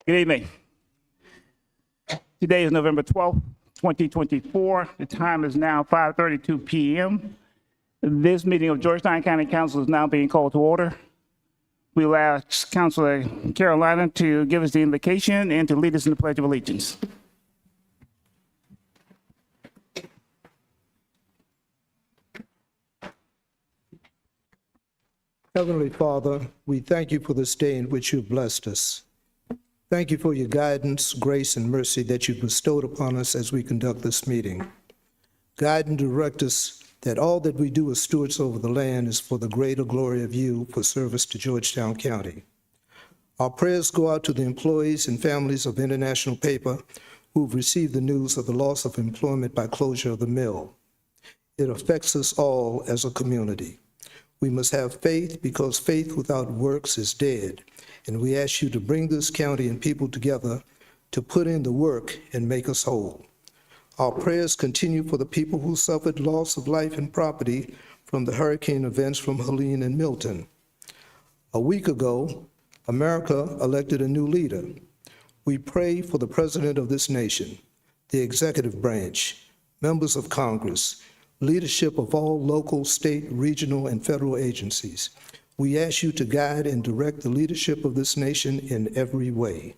Good evening. Today is November 12th, 2024. The time is now 5:32 p.m. This meeting of Georgetown County Council is now being called to order. We will ask Councilor Carolina to give us the invocation and to lead us in the Pledge of Allegiance. Heavenly Father, we thank you for this day in which you have blessed us. Thank you for your guidance, grace, and mercy that you bestowed upon us as we conduct this meeting. Guide and direct us that all that we do as stewards over the land is for the greater glory of you for service to Georgetown County. Our prayers go out to the employees and families of International Paper who've received the news of the loss of employment by closure of the mill. It affects us all as a community. We must have faith because faith without works is dead. And we ask you to bring this county and people together to put in the work and make us whole. Our prayers continue for the people who suffered loss of life and property from the hurricane events from Helene and Milton. A week ago, America elected a new leader. We pray for the president of this nation, the executive branch, members of Congress, leadership of all local, state, regional, and federal agencies. We ask you to guide and direct the leadership of this nation in every way.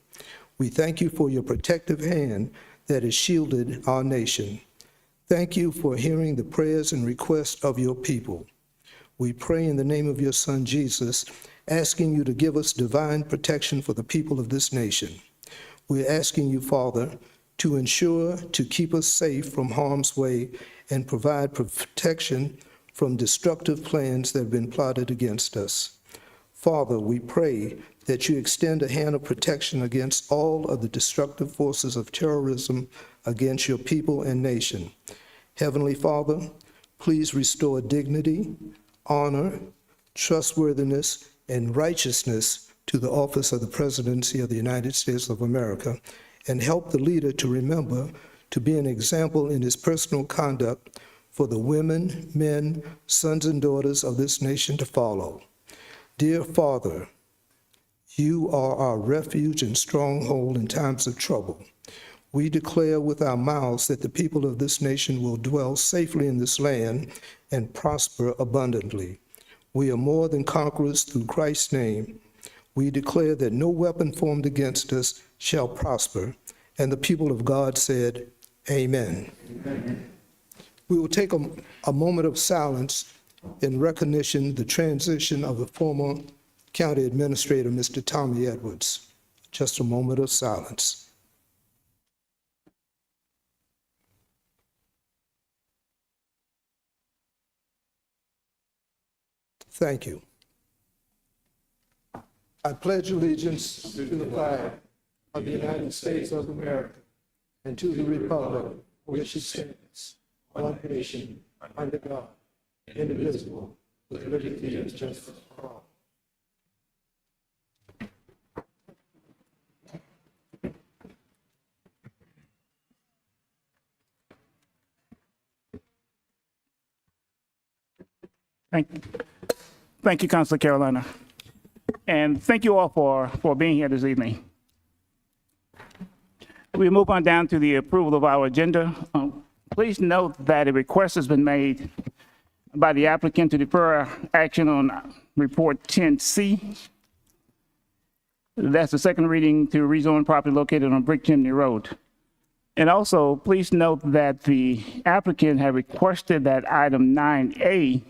We thank you for your protective hand that has shielded our nation. Thank you for hearing the prayers and requests of your people. We pray in the name of your Son, Jesus, asking you to give us divine protection for the people of this nation. We're asking you, Father, to ensure to keep us safe from harm's way and provide protection from destructive plans that have been plotted against us. Father, we pray that you extend a hand of protection against all of the destructive forces of terrorism against your people and nation. Heavenly Father, please restore dignity, honor, trustworthiness, and righteousness to the office of the presidency of the United States of America, and help the leader to remember to be an example in his personal conduct for the women, men, sons, and daughters of this nation to follow. Dear Father, you are our refuge and stronghold in times of trouble. We declare with our mouths that the people of this nation will dwell safely in this land and prosper abundantly. We are more than conquerors through Christ's name. We declare that no weapon formed against us shall prosper. And the people of God said, Amen. Amen. We will take a moment of silence in recognition of the transition of the former County Administrator, Mr. Tommy Edwards. Just a moment of silence. Thank you. I pledge allegiance to the flag of the United States of America and to the republic for which it stands, one nation, under God, indivisible, with liberty and justice for all. Thank you, Councilor Carolina. And thank you all for being here this evening. We move on down to the approval of our agenda. Please note that a request has been made by the applicant to defer action on Report 10C. That's the second reading to rezone property located on Brick Chimney Road. And also, please note that the applicant had requested that item 9A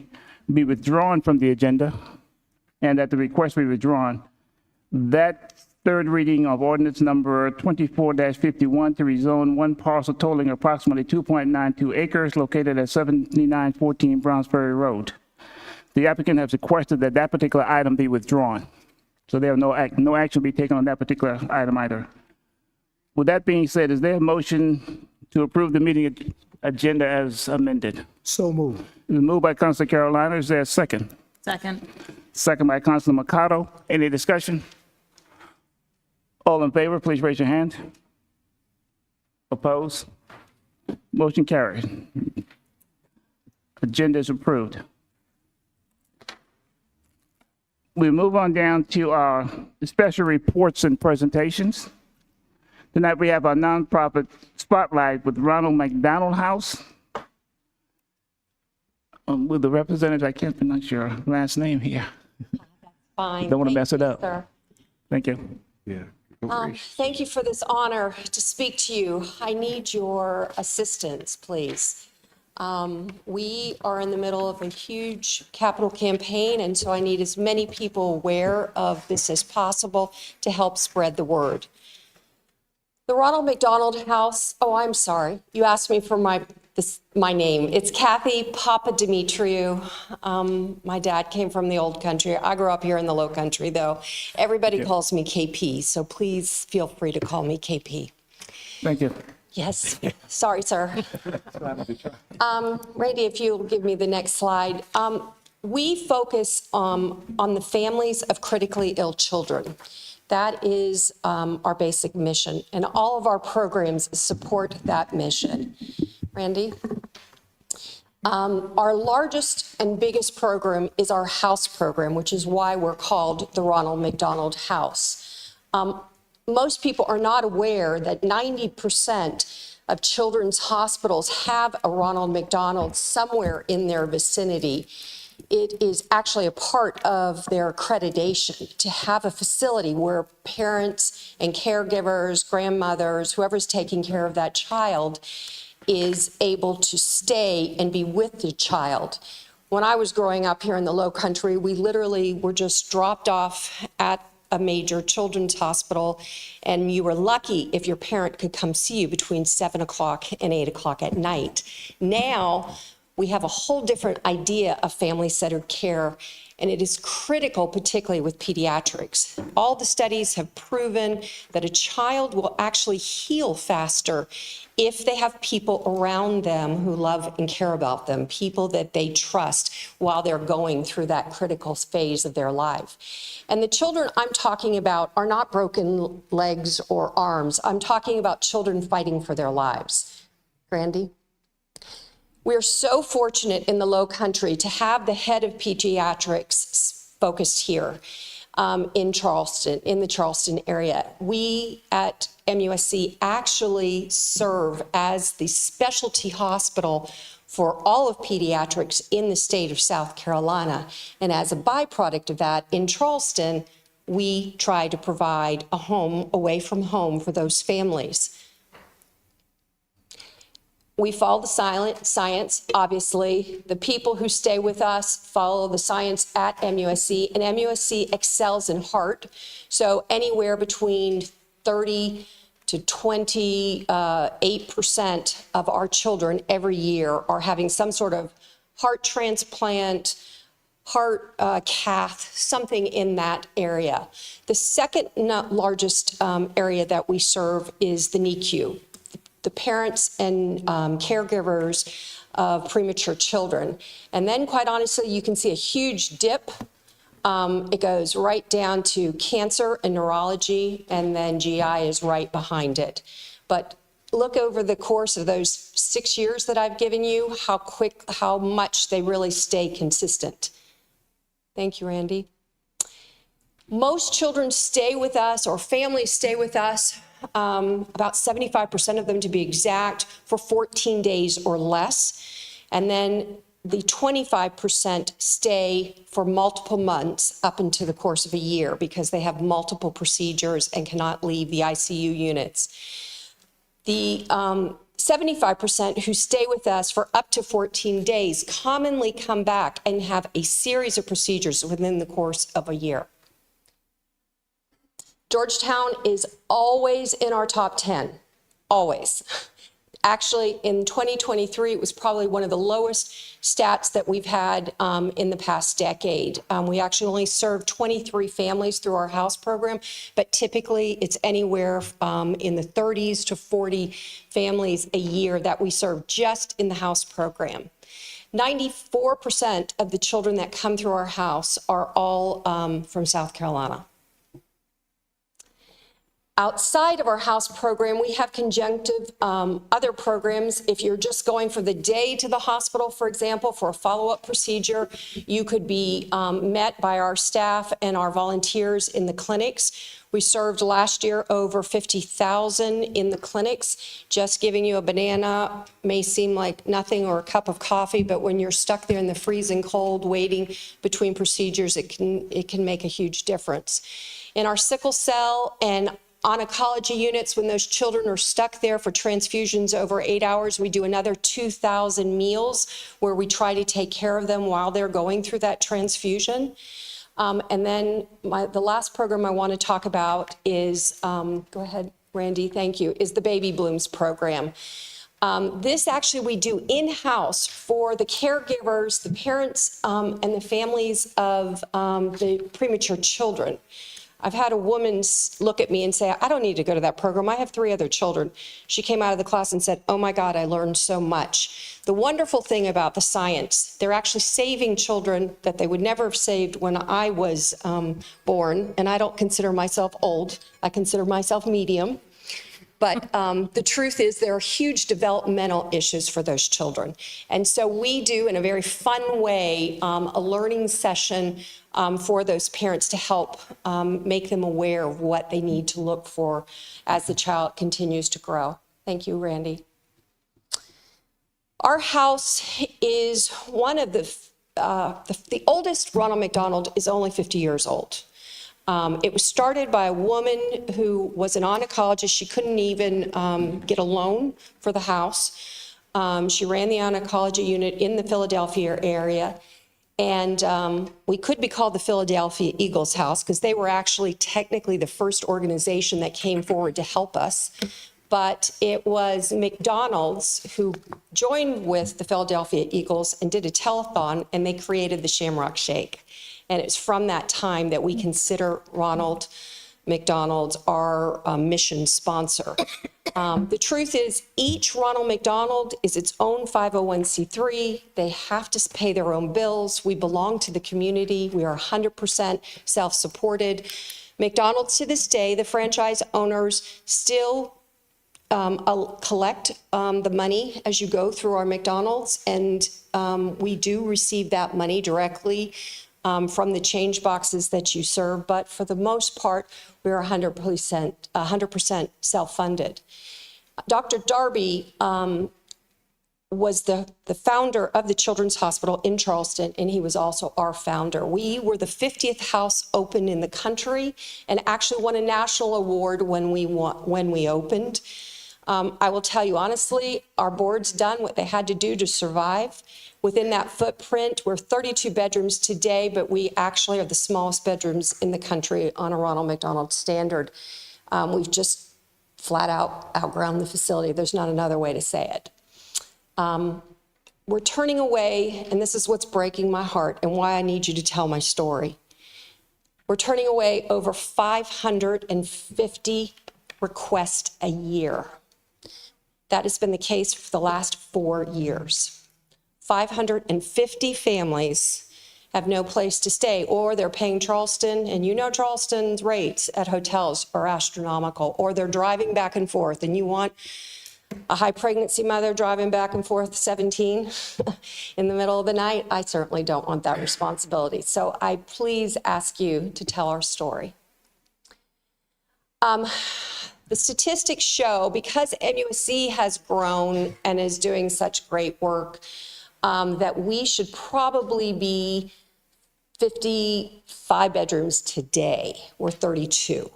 be withdrawn from the agenda and that the request be withdrawn. That third reading of ordinance number 24-51 to rezone one parcel totaling approximately 2.92 acres located at 7914 Browns Ferry Road. The applicant has requested that that particular item be withdrawn. So there no action be taken on that particular item either. With that being said, is there a motion to approve the meeting agenda as amended? So moved. It was moved by Councilor Carolina. Is there a second? Second. Second by Councilor Mercado. Any discussion? All in favor, please raise your hand. Opposed? Motion carried. Agenda is approved. We move on down to our special reports and presentations. Tonight we have our nonprofit spotlight with Ronald McDonald House. With the representative, I can't pronounce your last name here. Fine. Don't want to Thank mess it you, up. sir. Thank you. Thank you for this honor to speak to you. I need your assistance, please. We are in the middle of a huge capital campaign, and so I need as many people aware of this as possible to help spread the word. The Ronald McDonald House, oh, I'm sorry. You asked me for my name. It's Kathy Papadimitriou. My dad came from the old country. I grew up here in the low country, though. Everybody calls me KP, so please feel free to call me KP. Thank you. Yes, sorry, sir. Randy, if you'll give me the next slide. We focus on the families of critically ill children. That is our basic mission, and all of our programs support that mission. Randy? Our largest and biggest program is our house program, which is why we're called the Ronald McDonald House. Most people are not aware that 90% of children's hospitals have a Ronald McDonald somewhere in their vicinity. It is actually a part of their accreditation to have a facility where parents and caregivers, grandmothers, whoever's taking care of that child is able to stay and be with the child. When I was growing up here in the Low Country, we literally were just dropped off at a major children's hospital, and you were lucky if your parent could come see you between 7 o'clock and 8 o'clock at night. Now, we have a whole different idea of family-centered care, and it is critical, particularly with pediatrics. All the studies have proven that a child will actually heal faster if they have people around them who love and care about them, people that they trust while they're going through that critical phase of their life. And the children I'm talking about are not broken legs or arms. I'm talking about children fighting for their lives. Randy? We're so fortunate in the Low Country to have the head of pediatrics focused here in Charleston, in the Charleston area. We at MUSC actually serve as the specialty hospital for all of pediatrics in the state of South Carolina. And as a byproduct of that, in Charleston, we try to provide a home away from home for those families. We follow the science, obviously. The people who stay with us follow the science at MUSC, and MUSC excels in heart. So anywhere between 30 to 28% of our children every year are having some sort of heart transplant, heart cath, something in that area. The second largest area that we serve is the NICU. The parents and caregivers of premature children. And then, quite honestly, you can see a huge dip. It goes right down to cancer and neurology, and then GI is right behind it. But look over the course of those 6 years that I've given you, how much they really stay consistent. Thank you, Randy. Most children stay with us, or families stay with us, about 75% of them to be exact, for 14 days or less. And then the 25% stay for multiple months up into the course of a year because they have multiple procedures and cannot leave the ICU units. The 75% who stay with us for up to 14 days commonly come back and have a series of procedures within the course of a year. Georgetown is always in our top 10, always. Actually, in 2023, it was probably one of the lowest stats that we've had in the past decade. We actually only serve 23 families through our house program, but typically it's anywhere in the 30s to 40 families a year that we serve just in the house program. 94% of the children that come through our house are all from South Carolina. Outside of our house program, we have conjunctive other programs. If you're just going for the day to the hospital, for example, for a follow-up procedure, you could be met by our staff and our volunteers in the clinics. We served last year over 50,000 in the clinics. Just giving you a banana may seem like nothing, or a cup of coffee, but when you're stuck there in the freezing cold waiting between procedures, it can make a huge difference. In our sickle cell and oncology units, when those children are stuck there for transfusions over 8 hours, we do another 2,000 meals where we try to take care of them while they're going through that transfusion. And then the last program I want to talk about is, go ahead, Randy, thank you, is the Baby Blooms program. This actually we do in-house for the caregivers, the parents, and the families of the premature children. I've had a woman look at me and say, I don't need to go to that program. I have 3 other children. She came out of the class and said, oh my God, I learned so much. The wonderful thing about the science, they're actually saving children that they would never have saved when I was born. And I don't consider myself old. I consider myself medium. But the truth is there are huge developmental issues for those children. And so we do, in a very fun way, a learning session for those parents to help make them aware of what they need to look for as the child continues to grow. Thank you, Randy. Our house is one of the oldest. Ronald McDonald is only 50 years old. It was started by a woman who was an oncologist. She couldn't even get a loan for the house. She ran the oncology unit in the Philadelphia area. And we could be called the Philadelphia Eagles House because they were actually technically the first organization that came forward to help us. But it was McDonald's who joined with the Philadelphia Eagles and did a telethon, and they created the Shamrock Shake. And it's from that time that we consider Ronald McDonald our mission sponsor. The truth is, each Ronald McDonald is its own 501c3. They have to pay their own bills. We belong to the community. We are 100% self-supported. McDonald's, to this day, the franchise owners still collect the money as you go through our McDonald's, and we do receive that money directly from the change boxes that you serve, but for the most part, we're 100% self-funded. Dr. Darby was the founder of the Children's Hospital in Charleston, and he was also our founder. We were the 50th house open in the country and actually won a national award when we opened. I will tell you honestly, our board's done what they had to do to survive. Within that footprint, we're 32 bedrooms today, but we actually are the smallest bedrooms in the country on a Ronald McDonald standard. We've just flat out outgrown the facility. There's not another way to say it. We're turning away, and this is what's breaking my heart and why I need you to tell my story. We're turning away over 550 requests a year. That has been the case for the last 4 years. 550 families have no place to stay, or they're paying Charleston, and you know Charleston's rates at hotels are astronomical, or they're driving back and forth, and you want a high pregnancy mother driving back and forth 17 in the middle of the night? I certainly don't want that responsibility. So I please ask you to tell our story. The statistics show, because MUSC has grown and is doing such great work, that we should probably be 55 bedrooms today. We're 32.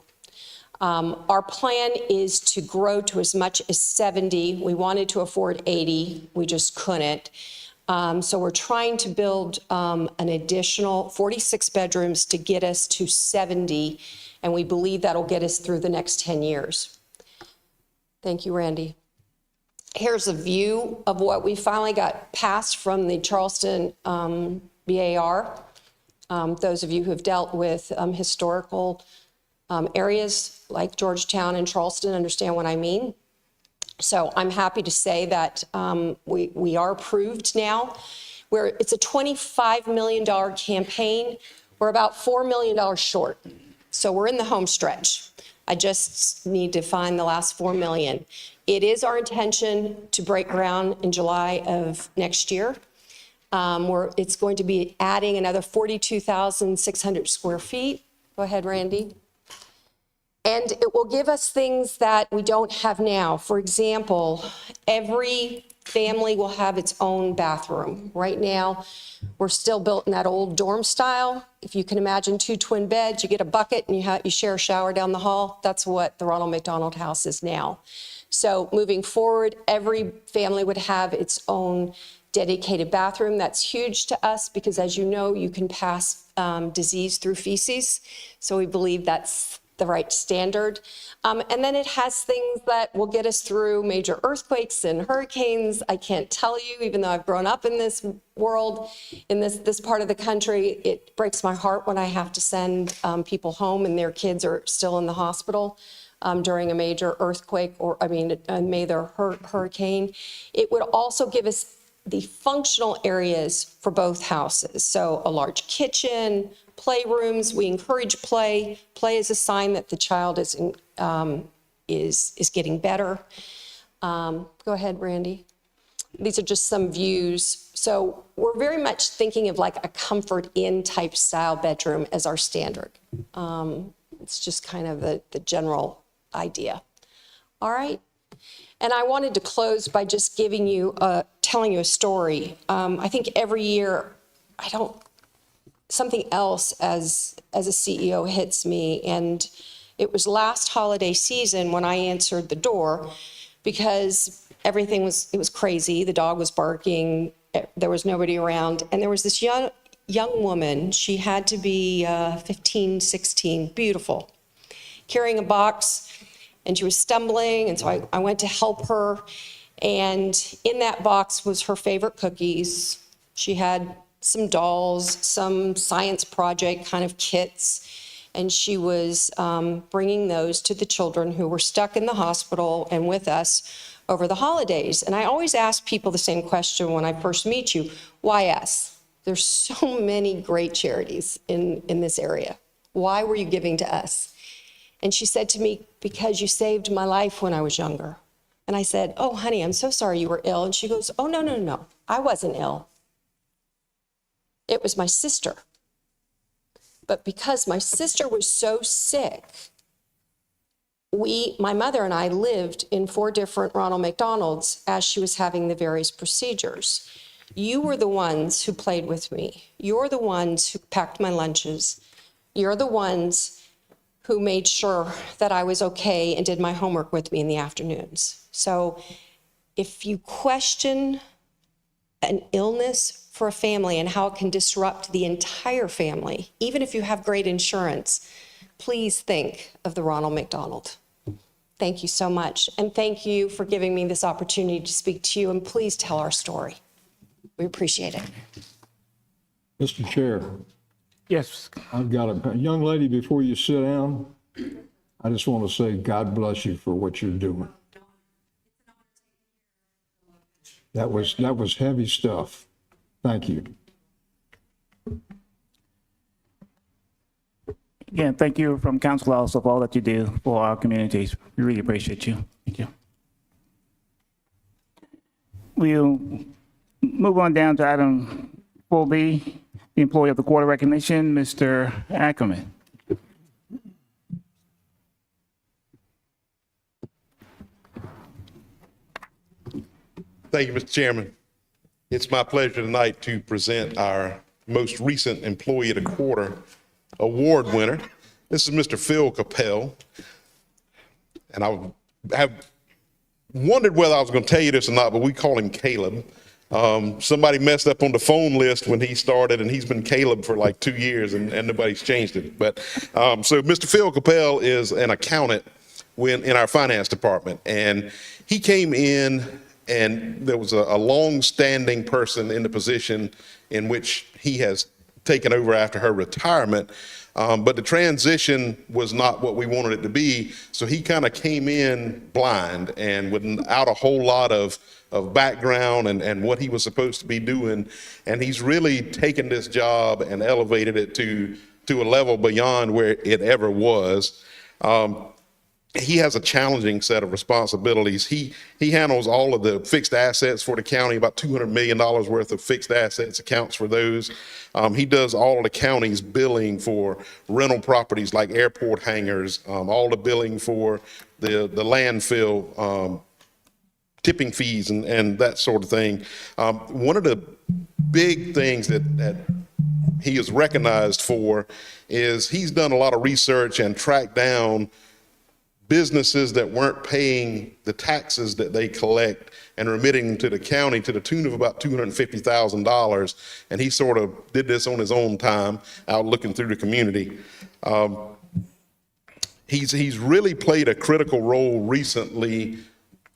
Our plan is to grow to as much as 70. We wanted to afford 80. We just couldn't. So we're trying to build an additional 46 bedrooms to get us to 70, and we believe that'll get us through the next 10 years. Thank you, Randy. Here's a view of what we finally got passed from the Charleston BAR. Those of you who have dealt with historical areas like Georgetown and Charleston understand what I mean. So I'm happy to say that we are approved now. It's a $25 million campaign. We're about $4 million short. So we're in the home stretch. I just need to find the last 4 million. It is our intention to break ground in July of next year. It's going to be adding another 42,600 square feet. Go ahead, Randy. And it will give us things that we don't have now. For example, every family will have its own bathroom. Right now, we're still built in that old dorm style. If you can imagine 2 twin beds, you get a bucket and you share a shower down the hall. That's what the Ronald McDonald House is now. So moving forward, every family would have its own dedicated bathroom. That's huge to us because, as you know, you can pass disease through feces. So we believe that's the right standard. And then it has things that will get us through major earthquakes and hurricanes. I can't tell you, even though I've grown up in this world, in this part of the country, it breaks my heart when I have to send people home and their kids are still in the hospital during a major earthquake or, a major hurricane. It would also give us the functional areas for both houses. So a large kitchen, playrooms. We encourage play. Play is a sign that the child is getting better. Go ahead, Randy. These are just some views. So we're very much thinking of like a Comfort Inn type style bedroom as our standard. It's just kind of the general idea. All right. And I wanted to close by just telling you a story. I think every year, something else as a CEO hits me. And it was last holiday season when I answered the door because it was crazy. The dog was barking. There was nobody around. And there was this young woman. She had to be 15, 16, beautiful, carrying a box. And she was stumbling, and so I went to help her. And in that box was her favorite cookies. She had some dolls, some science project kind of kits, and she was bringing those to the children who were stuck in the hospital and with us over the holidays. And I always ask people the same question when I first meet you: why us? There's so many great charities in this area. Why were you giving to us? And she said to me, because you saved my life when I was younger. And I said, oh, honey, I'm so sorry you were ill. And she goes, oh, no, I wasn't ill. It was my sister. But because my sister was so sick, my mother and I lived in 4 different Ronald McDonalds as she was having the various procedures. You were the ones who played with me. You're the ones who packed my lunches. You're the ones who made sure that I was okay and did my homework with me in the afternoons. So if you question an illness for a family and how it can disrupt the entire family, even if you have great insurance, please think of the Ronald McDonald. Thank you so much. And thank you for giving me this opportunity to speak to you, and please tell our story. We appreciate it. Mr. Chair. Yes. I've got a young lady before you sit down. I just want to say God bless you for what you're doing. That was heavy stuff. Thank you. Again, thank you from Council also for all that you do for our communities. We really appreciate you. Thank you. We'll move on down to item 4B. The Employee of the Quarter recognition, Mr. Ackerman. Thank you, Mr. Chairman. It's my pleasure tonight to present our most recent Employee of the Quarter award winner. This is Mr. Phil Capel. And I have wondered whether I was going to tell you this or not, but we call him Caleb. Somebody messed up on the phone list when he started, and he's been Caleb for like 2 years, and nobody's changed it. But so Mr. Phil Capel is an accountant in our finance department, and he came in, and there was a long-standing person in the position in which he has taken over after her retirement. But the transition was not what we wanted it to be. So he kind of came in blind and without a whole lot of background and what he was supposed to be doing. And he's really taken this job and elevated it to a level beyond where it ever was. he has a challenging set of responsibilities. He handles all of the fixed assets for the county, about $200 million worth of fixed assets, accounts for those. He does all of the county's billing for rental properties like airport hangars, all the billing for the landfill, tipping fees and that sort of thing. One of the big things that he is recognized for is he's done a lot of research and tracked down businesses that weren't paying the taxes that they collect and remitting to the county to the tune of about $250,000. And he sort of did this on his own time, out looking through the community. He's really played a critical role recently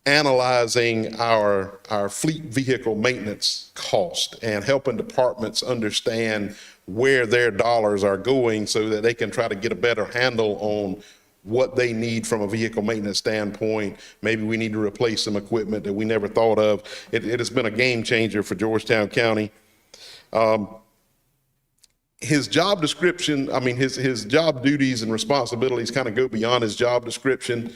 analyzing our fleet vehicle maintenance cost and helping departments understand where their dollars are going so that they can try to get a better handle on what they need from a vehicle maintenance standpoint. Maybe we need to replace some equipment that we never thought of. It has been a game changer for Georgetown County. His job description, his job duties and responsibilities kind of go beyond his job description.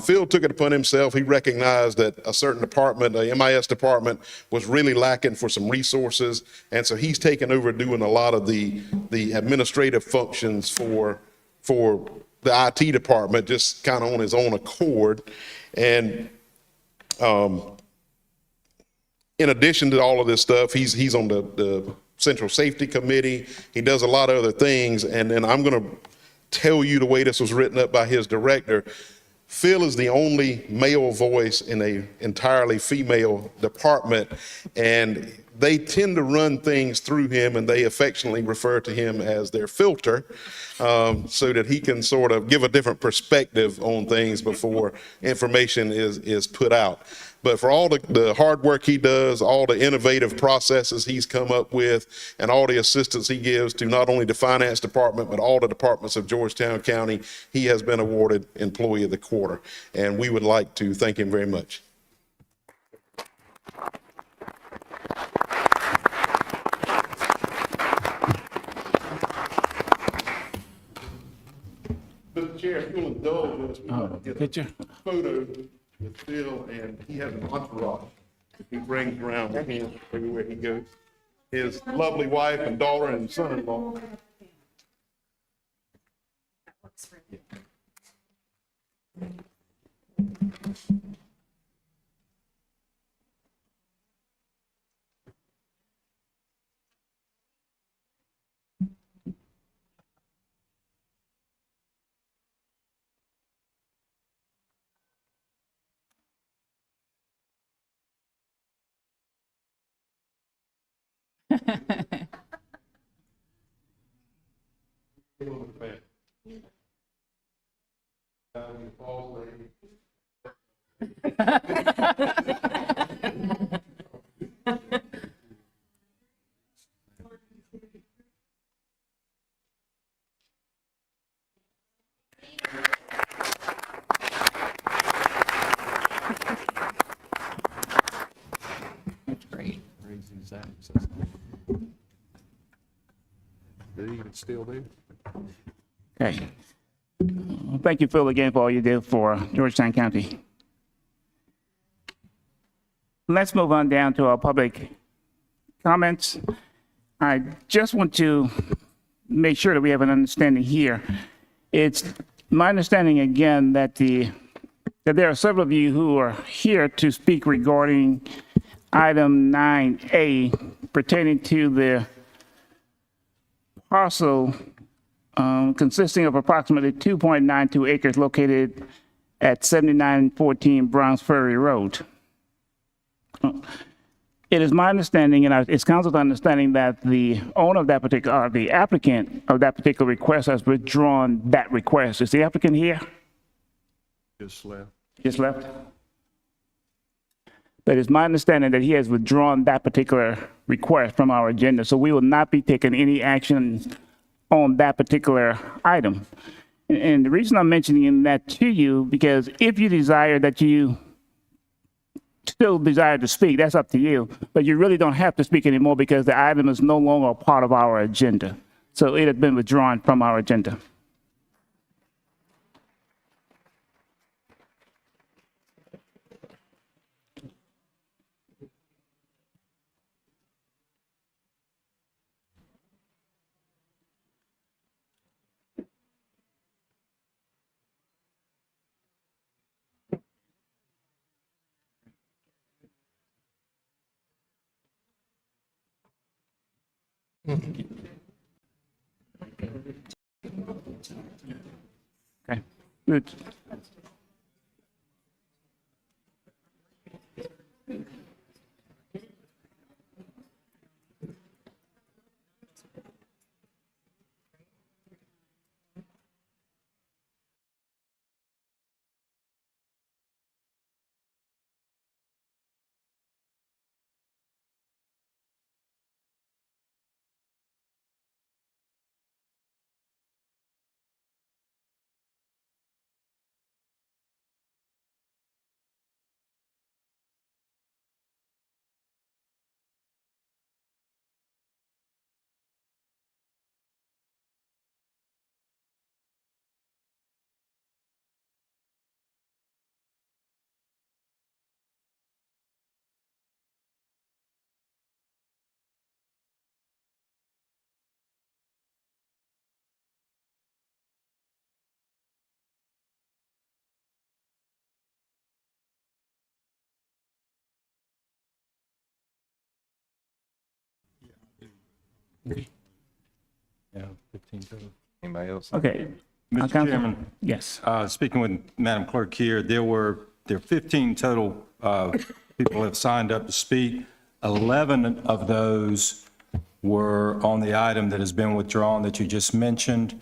Phil took it upon himself. He recognized that a certain department, a MIS department, was really lacking for some resources. And so he's taken over doing a lot of the administrative functions for the IT department, just kind of on his own accord. And in addition to all of this stuff, he's on the Central Safety Committee. He does a lot of other things. And then I'm going to tell you the way this was written up by his director. Phil is the only male voice in an entirely female department, and they tend to run things through him, and they affectionately refer to him as their filter, so that he can sort of give a different perspective on things before information is put out. But for all the hard work he does, all the innovative processes he's come up with, and all the assistance he gives to not only the finance department, but all the departments of Georgetown County, he has been awarded Employee of the Quarter. And we would like to thank him very much. Mr. Chair, if you'll indulge us, we'd like to get a photo with Phil, and he has an entourage that he brings around with him everywhere he goes. His lovely wife and daughter and son-in-law. Still there? Okay. Well, thank you, Phil, again for all you do for Georgetown County. Let's move on down to our public comments. I just want to make sure that we have an understanding here. It's my understanding again that there are several of you who are here to speak regarding item 9A pertaining to the parcel consisting of approximately 2.92 acres located at 7914 Browns Ferry Road. It is my understanding, and it's council's understanding, that the owner of that particular, the applicant of that particular request has withdrawn that request. Is the applicant here? Just left. Just left? But it's my understanding that he has withdrawn that particular request from our agenda, so we will not be taking any action on that particular item. And the reason I'm mentioning that to you, because if you desire that you still desire to speak, that's up to you, but you really don't have to speak anymore because the item is no longer a part of our agenda. So it has been withdrawn from our agenda. Okay, good. Yeah, 15 total. Anybody else? Okay. Mr. Council- Chairman, Yes. speaking with Madam Clerk here, there are 15 total people have signed up to speak. 11 of those were on the item that has been withdrawn that you just mentioned.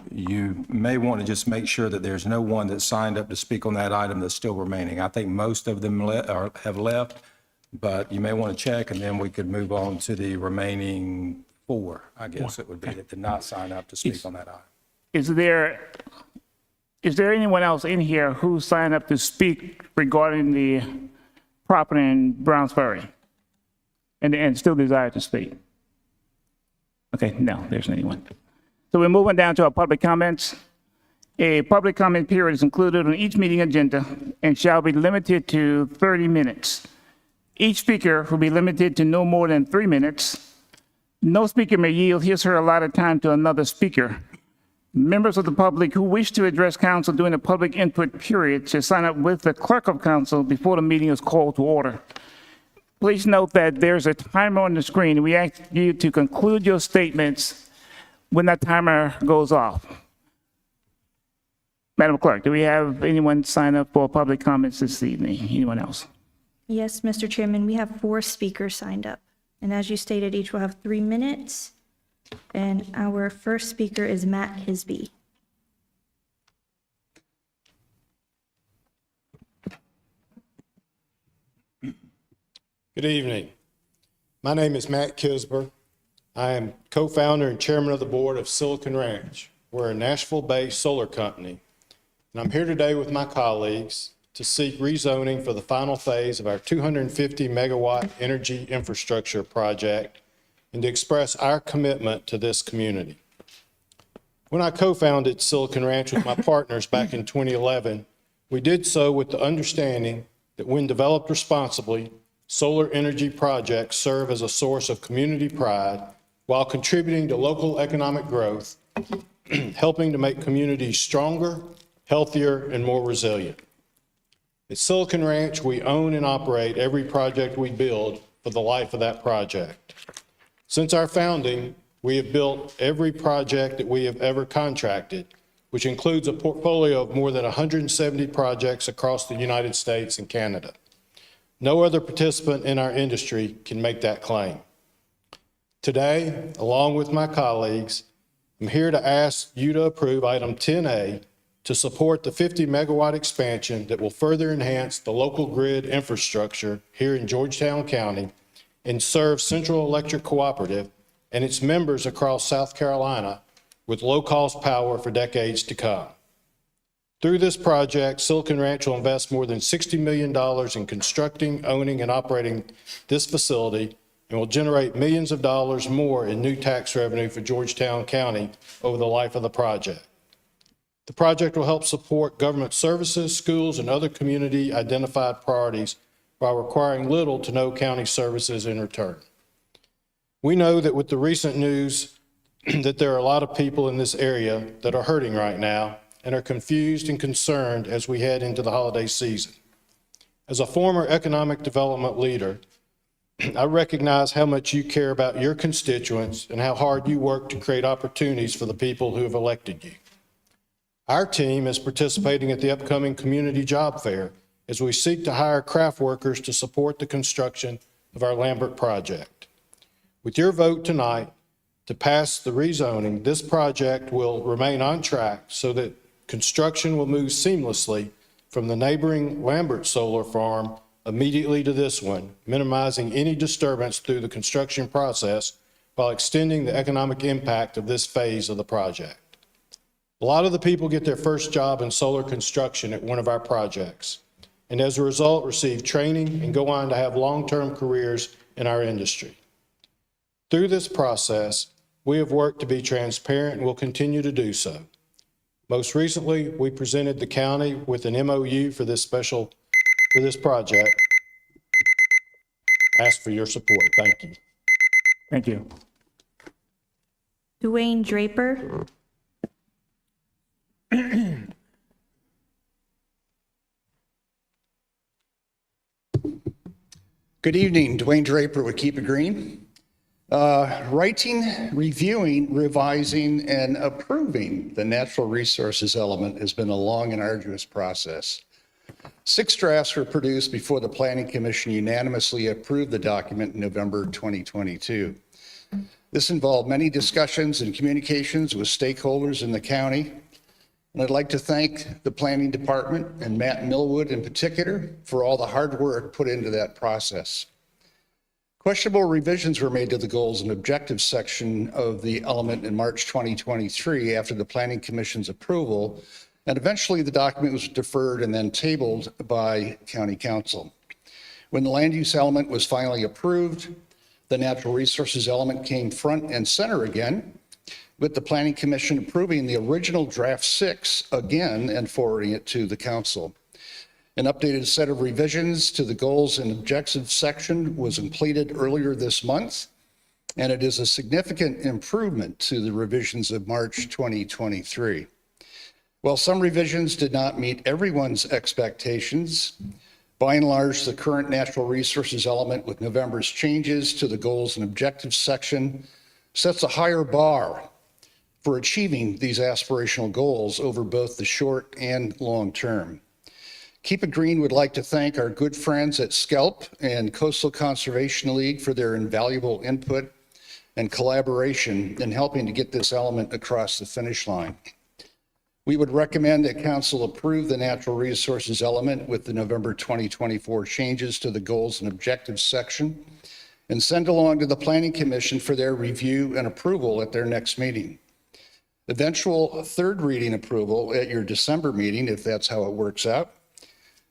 You may want to just make sure that there's no one that signed up to speak on that item that's still remaining. I think most of them have left, but you may want to check, and then we could move on to the remaining 4, I guess it would be, that did not sign up to speak on that item. Is there anyone else in here who signed up to speak regarding the property in Browns Ferry and still desire to speak? Okay, no, there's anyone. So we're moving down to our public comments. A public comment period is included on each meeting agenda and shall be limited to 30 minutes. Each speaker will be limited to no more than 3 minutes. No speaker may yield his or her allotted time to another speaker. Members of the public who wish to address council during the public input period should sign up with the clerk of council before the meeting is called to order. Please note that there's a timer on the screen. We ask you to conclude your statements when that timer goes off. Madam Clerk, do we have anyone sign up for public comments this evening? Anyone else? Yes, Mr. Chairman, we have 4 speakers signed up. And as you stated, each will have 3 minutes. And our first speaker is Matt Hisby. Good evening. My name is Matt Kisber. I am co-founder and chairman of the board of Silicon Ranch. We're a Nashville-based solar company. And I'm here today with my colleagues to seek rezoning for the final phase of our 250 megawatt energy infrastructure project and to express our commitment to this community. When I co-founded Silicon Ranch with my partners back in 2011, we did so with the understanding that when developed responsibly, solar energy projects serve as a source of community pride while contributing to local economic growth, helping to make communities stronger, healthier, and more resilient. At Silicon Ranch, we own and operate every project we build for the life of that project. Since our founding, we have built every project that we have ever contracted, which includes a portfolio of more than 170 projects across the United States and Canada. No other participant in our industry can make that claim. Today, along with my colleagues, I'm here to ask you to approve item 10A to support the 50 megawatt expansion that will further enhance the local grid infrastructure here in Georgetown County and serve Central Electric Cooperative and its members across South Carolina with low-cost power for decades to come. Through this project, Silicon Ranch will invest more than $60 million in constructing, owning, and operating this facility and will generate millions of dollars more in new tax revenue for Georgetown County over the life of the project. The project will help support government services, schools, and other community identified priorities while requiring little to no county services in return. We know that with the recent news that there are a lot of people in this area that are hurting right now and are confused and concerned as we head into the holiday season. As a former economic development leader, I recognize how much you care about your constituents and how hard you work to create opportunities for the people who have elected you. Our team is participating at the upcoming community job fair as we seek to hire craft workers to support the construction of our Lambert project. With your vote tonight to pass the rezoning, this project will remain on track so that construction will move seamlessly from the neighboring Lambert solar farm immediately to this one, minimizing any disturbance through the construction process while extending the economic impact of this phase of the project. A lot of the people get their first job in solar construction at one of our projects, and as a result receive training and go on to have long-term careers in our industry. Through this process, we have worked to be transparent and will continue to do so. Most recently, we presented the county with an MOU for this project. Ask for your support. Thank you. Thank you. Dwayne Draper. Good evening, Dwayne Draper with Keep It Green. Writing, reviewing, revising, and approving the natural resources element has been a long and arduous process. 6 drafts were produced before the Planning Commission unanimously approved the document in November 2022. This involved many discussions and communications with stakeholders in the county. And I'd like to thank the Planning Department and Matt Millwood in particular for all the hard work put into that process. Questionable revisions were made to the goals and objectives section of the element in March 2023 after the Planning Commission's approval, and eventually the document was deferred and then tabled by County Council. When the land use element was finally approved, the natural resources element came front and center again, with the Planning Commission approving the original draft 6 again and forwarding it to the council. An updated set of revisions to the goals and objectives section was completed earlier this month, and it is a significant improvement to the revisions of March 2023. While some revisions did not meet everyone's expectations, by and large, the current natural resources element with November's changes to the goals and objectives section sets a higher bar for achieving these aspirational goals over both the short and long term. Keep It Green would like to thank our good friends at SCELP and Coastal Conservation League for their invaluable input and collaboration in helping to get this element across the finish line. We would recommend that Council approve the natural resources element with the November 2024 changes to the goals and objectives section and send along to the Planning Commission for their review and approval at their next meeting. Eventual third reading approval at your December meeting, if that's how it works out,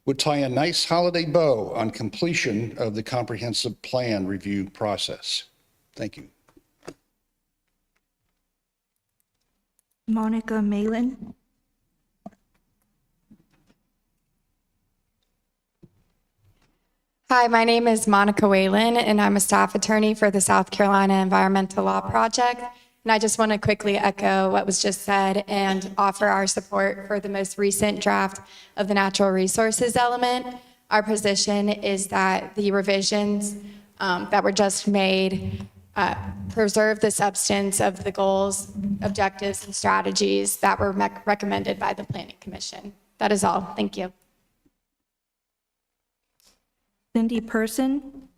would tie a nice holiday bow on completion of the comprehensive plan review process. Thank you. Monica Malin. Hi, my name is Monica Whalen, and I'm a staff attorney for the South Carolina Environmental Law Project. And I just want to quickly echo what was just said and offer our support for the most recent draft of the natural resources element. Our position is that the revisions that were just made preserve the substance of the goals, objectives, and strategies that were recommended by the Planning Commission. That is all. Thank you. Cindy Person.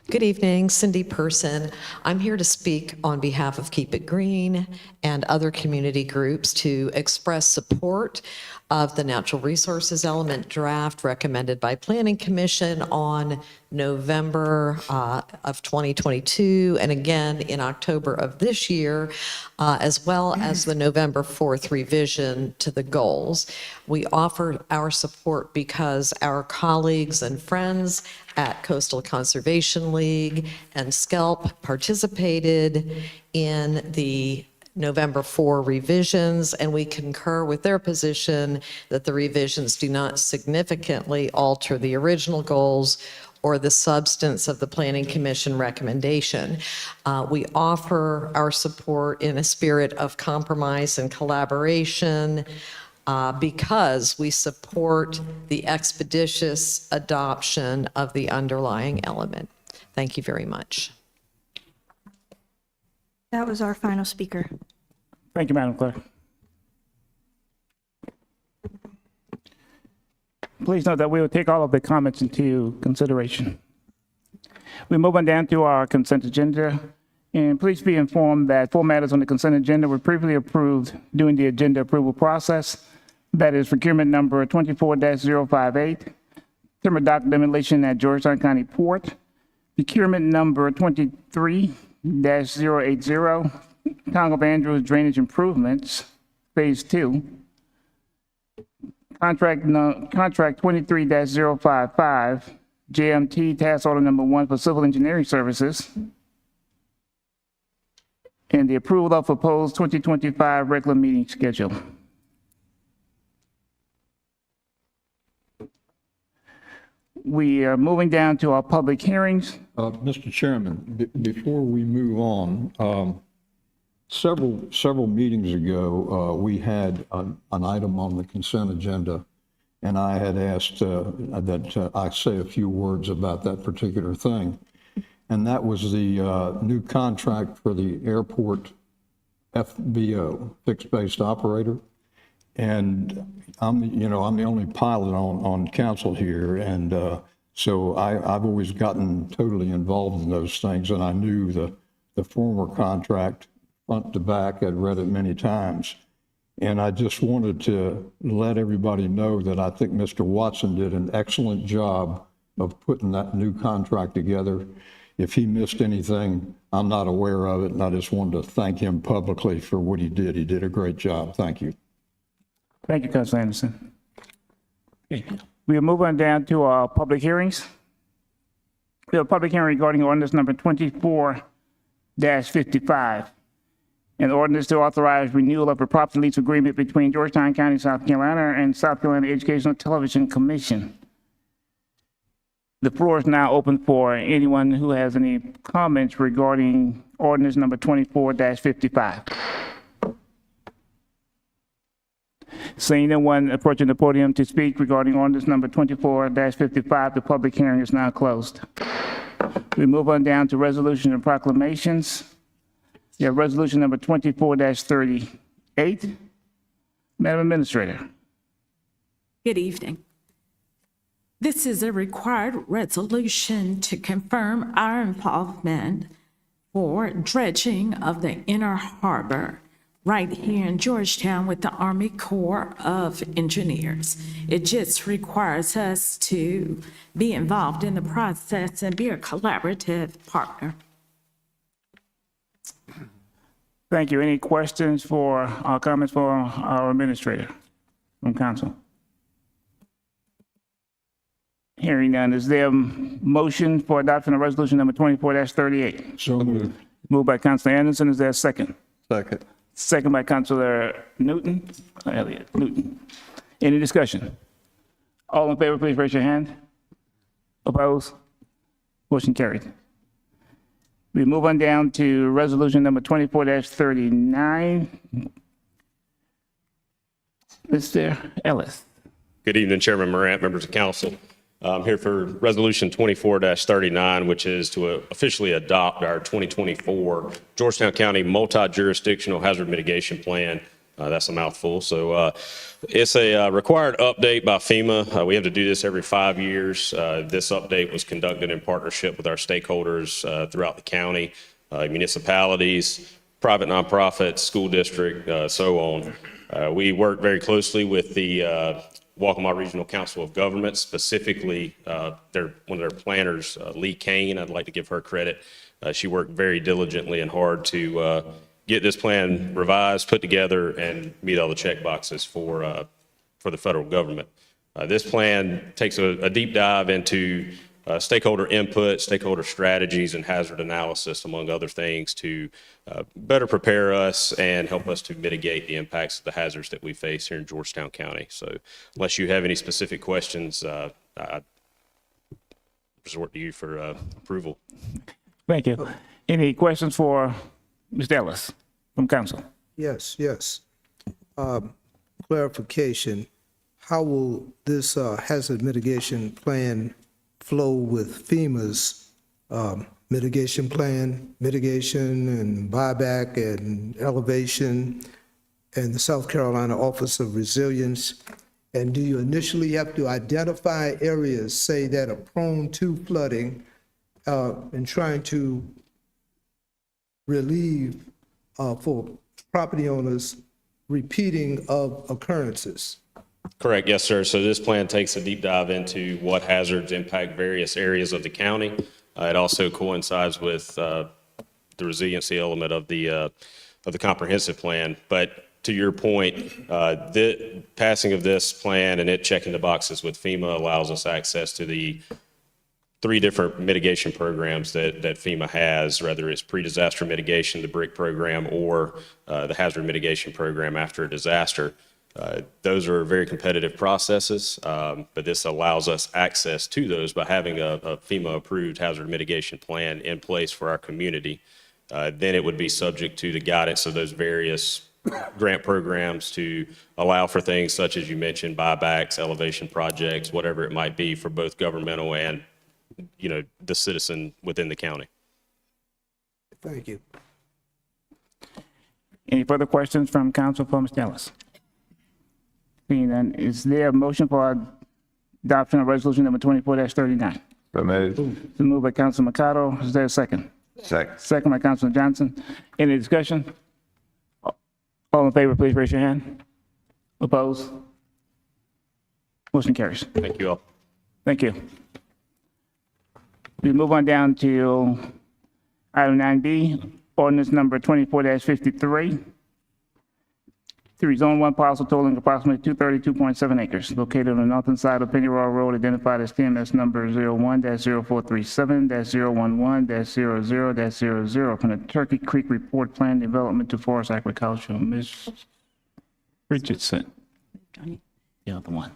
Good evening, Cindy Person. I'm here to speak on behalf of Keep It Green and other community groups to express support of the natural resources element draft recommended by Planning Commission on November of 2022 and again in October of this year, as well as the November 4th revision to the goals. We offer our support because our colleagues and friends at Coastal Conservation League and SCELP participated in the November 4 revisions, and we concur with their position that the revisions do not significantly alter the original goals or the substance of the Planning Commission recommendation. We offer our support in a spirit of compromise and collaboration because we support the expeditious adoption of the underlying element. Thank you very much. That was our final speaker. Thank you, Madam Clerk. Please note that we will take all of the comments into consideration. We move on down to our consent agenda. And please be informed that 4 matters on the consent agenda were previously approved during the agenda approval process. That is procurement number 24-058, timber dock demolition at Georgetown County Port, procurement number 23-080, Town of Andrews drainage improvements, phase 2, contract 23-055, JMT task order number 1 for civil engineering services, and the approval of proposed 2025 regular meeting schedule. We are moving down to our public hearings. Mr. Chairman, before we move on, several meetings ago, we had an item on the consent agenda, and I had asked that I say a few words about that particular thing. And that was the new contract for the airport FBO, fixed-based operator. And I'm the only pilot on council here, and so I've always gotten totally involved in those things, and I knew the former contract front to back. I'd read it many times, and I just wanted to let everybody know that I think Mr. Watson did an excellent job of putting that new contract together. If he missed anything, I'm not aware of it, and I just wanted to thank him publicly for what he did. He did a great job. Thank you. Thank you, Councilor Anderson. Okay. We are moving down to our public hearings. We have a public hearing regarding ordinance number 24-55, an ordinance to authorize renewal of a property lease agreement between Georgetown County, South Carolina, and South Carolina Educational Television Commission. The floor is now open for anyone who has any comments regarding ordinance number 24-55. Seeing no one approaching the podium to speak regarding ordinance number 24-55, the public hearing is now closed. We move on down to resolution and proclamations. You have resolution number 24-38. Madam Administrator. Good evening. This is a required resolution to confirm our involvement for dredging of the inner harbor right here in Georgetown with the Army Corps of Engineers. It just requires us to be involved in the process and be a collaborative partner. Thank you. Any questions for comments for our administrator from council? Hearing none, is there a motion for adoption of resolution number 24-38? So moved. Moved by Councilor Anderson. Is there a second? Second. Second by Councilor Newton. Elliott Newton. Any discussion? All in favor, please raise your hand. Opposed? Motion carried. We move on down to resolution number 24-39. Mr. Ellis. Good evening, Chairman Morant, members of council. I'm here for resolution 24-39, which is to officially adopt our 2024 Georgetown County multi-jurisdictional hazard mitigation plan. That's a mouthful. So it's a required update by FEMA. We have to do this every 5 years. This update was conducted in partnership with our stakeholders throughout the county, municipalities, private nonprofits, school district, so on. We work very closely with the Waccamaw Regional Council of Governments, specifically one of their planners, Lee Kane. I'd like to give her credit. She worked very diligently and hard to get this plan revised, put together, and meet all the check boxes for the federal government. This plan takes a deep dive into stakeholder input, stakeholder strategies, and hazard analysis, among other things, to better prepare us and help us to mitigate the impacts of the hazards that we face here in Georgetown County. So unless you have any specific questions, I resort to you for approval. Thank you. Any questions for Mr. Ellis from council? Yes, yes. Clarification, how will this hazard mitigation plan flow with FEMA's mitigation plan, mitigation and buyback and elevation, and the South Carolina Office of Resilience? And do you initially have to identify areas, say, that are prone to flooding, and trying to relieve for property owners repeating of occurrences? Correct, yes, sir. So this plan takes a deep dive into what hazards impact various areas of the county. It also coincides with the resiliency element of the comprehensive plan. But to your point, the passing of this plan and it checking the boxes with FEMA allows us access to the 3 different mitigation programs that FEMA has, whether it's pre-disaster mitigation, the BRIC program, or the hazard mitigation program after a disaster. Those are very competitive processes, but this allows us access to those by having a FEMA-approved hazard mitigation plan in place for our community. Then it would be subject to the guidance of those various grant programs to allow for things such as you mentioned, buybacks, elevation projects, whatever it might be for both governmental and, the citizen within the county. Thank you. Any further questions from council for Mr. Ellis? Seeing none, is there a motion for adoption of resolution number 24-39? So moved. It's moved by Councilman Mercado. Is there a second? Second. Second by Councilman Johnson. Any discussion? All in favor, please raise your hand. Opposed? Motion carries. Thank you all. Thank you. We move on down to item 9B, ordinance number 24-53. To rezone one parcel totaling approximately 232.7 acres located on the northern side of Pennyroyal Road, identified as TMS number 01-0437-011-00-00 from the Turkey Creek Report Plan Development to Forest Agriculture. Ms. Richardson. The other one.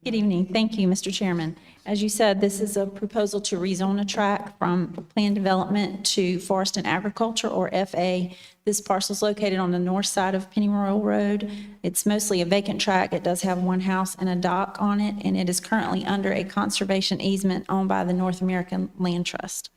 Good evening. Thank you, Mr. Chairman. As you said, this is a proposal to rezone a tract from planned development to forest and agriculture, or FA. This parcel is located on the north side of Pennyroyal Road. It's mostly a vacant tract. It does have one house and a dock on it, and it is currently under a conservation easement owned by the North American Land Trust.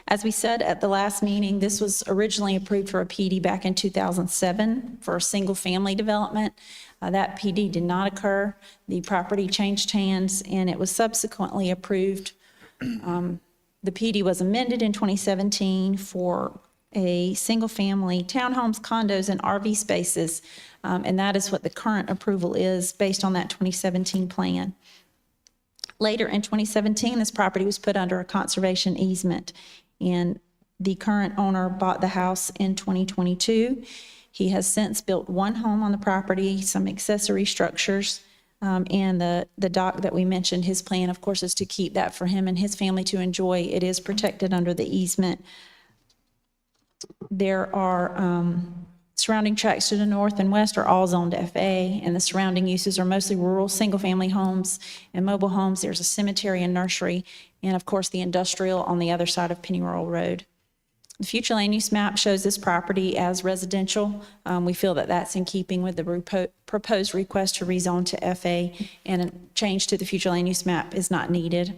As we said at the last meeting, this was originally approved for a PD back in 2007 for a single-family development. That PD did not occur. The property changed hands, and it was subsequently approved. The PD was amended in 2017 for a single-family townhomes, condos, and RV spaces, and that is what the current approval is based on that 2017 plan. Later in 2017, this property was put under a conservation easement, and the current owner bought the house in 2022. He has since built one home on the property, some accessory structures, and the dock that we mentioned. His plan, of course, is to keep that for him and his family to enjoy. It is protected under the easement. There are surrounding tracts to the north and west are all zoned FA, and the surrounding uses are mostly rural, single-family homes and mobile homes. There's a cemetery and nursery, and of course, the industrial on the other side of Pennyroyal Road. The future land use map shows this property as residential. We feel that that's in keeping with the proposed request to rezone to FA, and a change to the future land use map is not needed.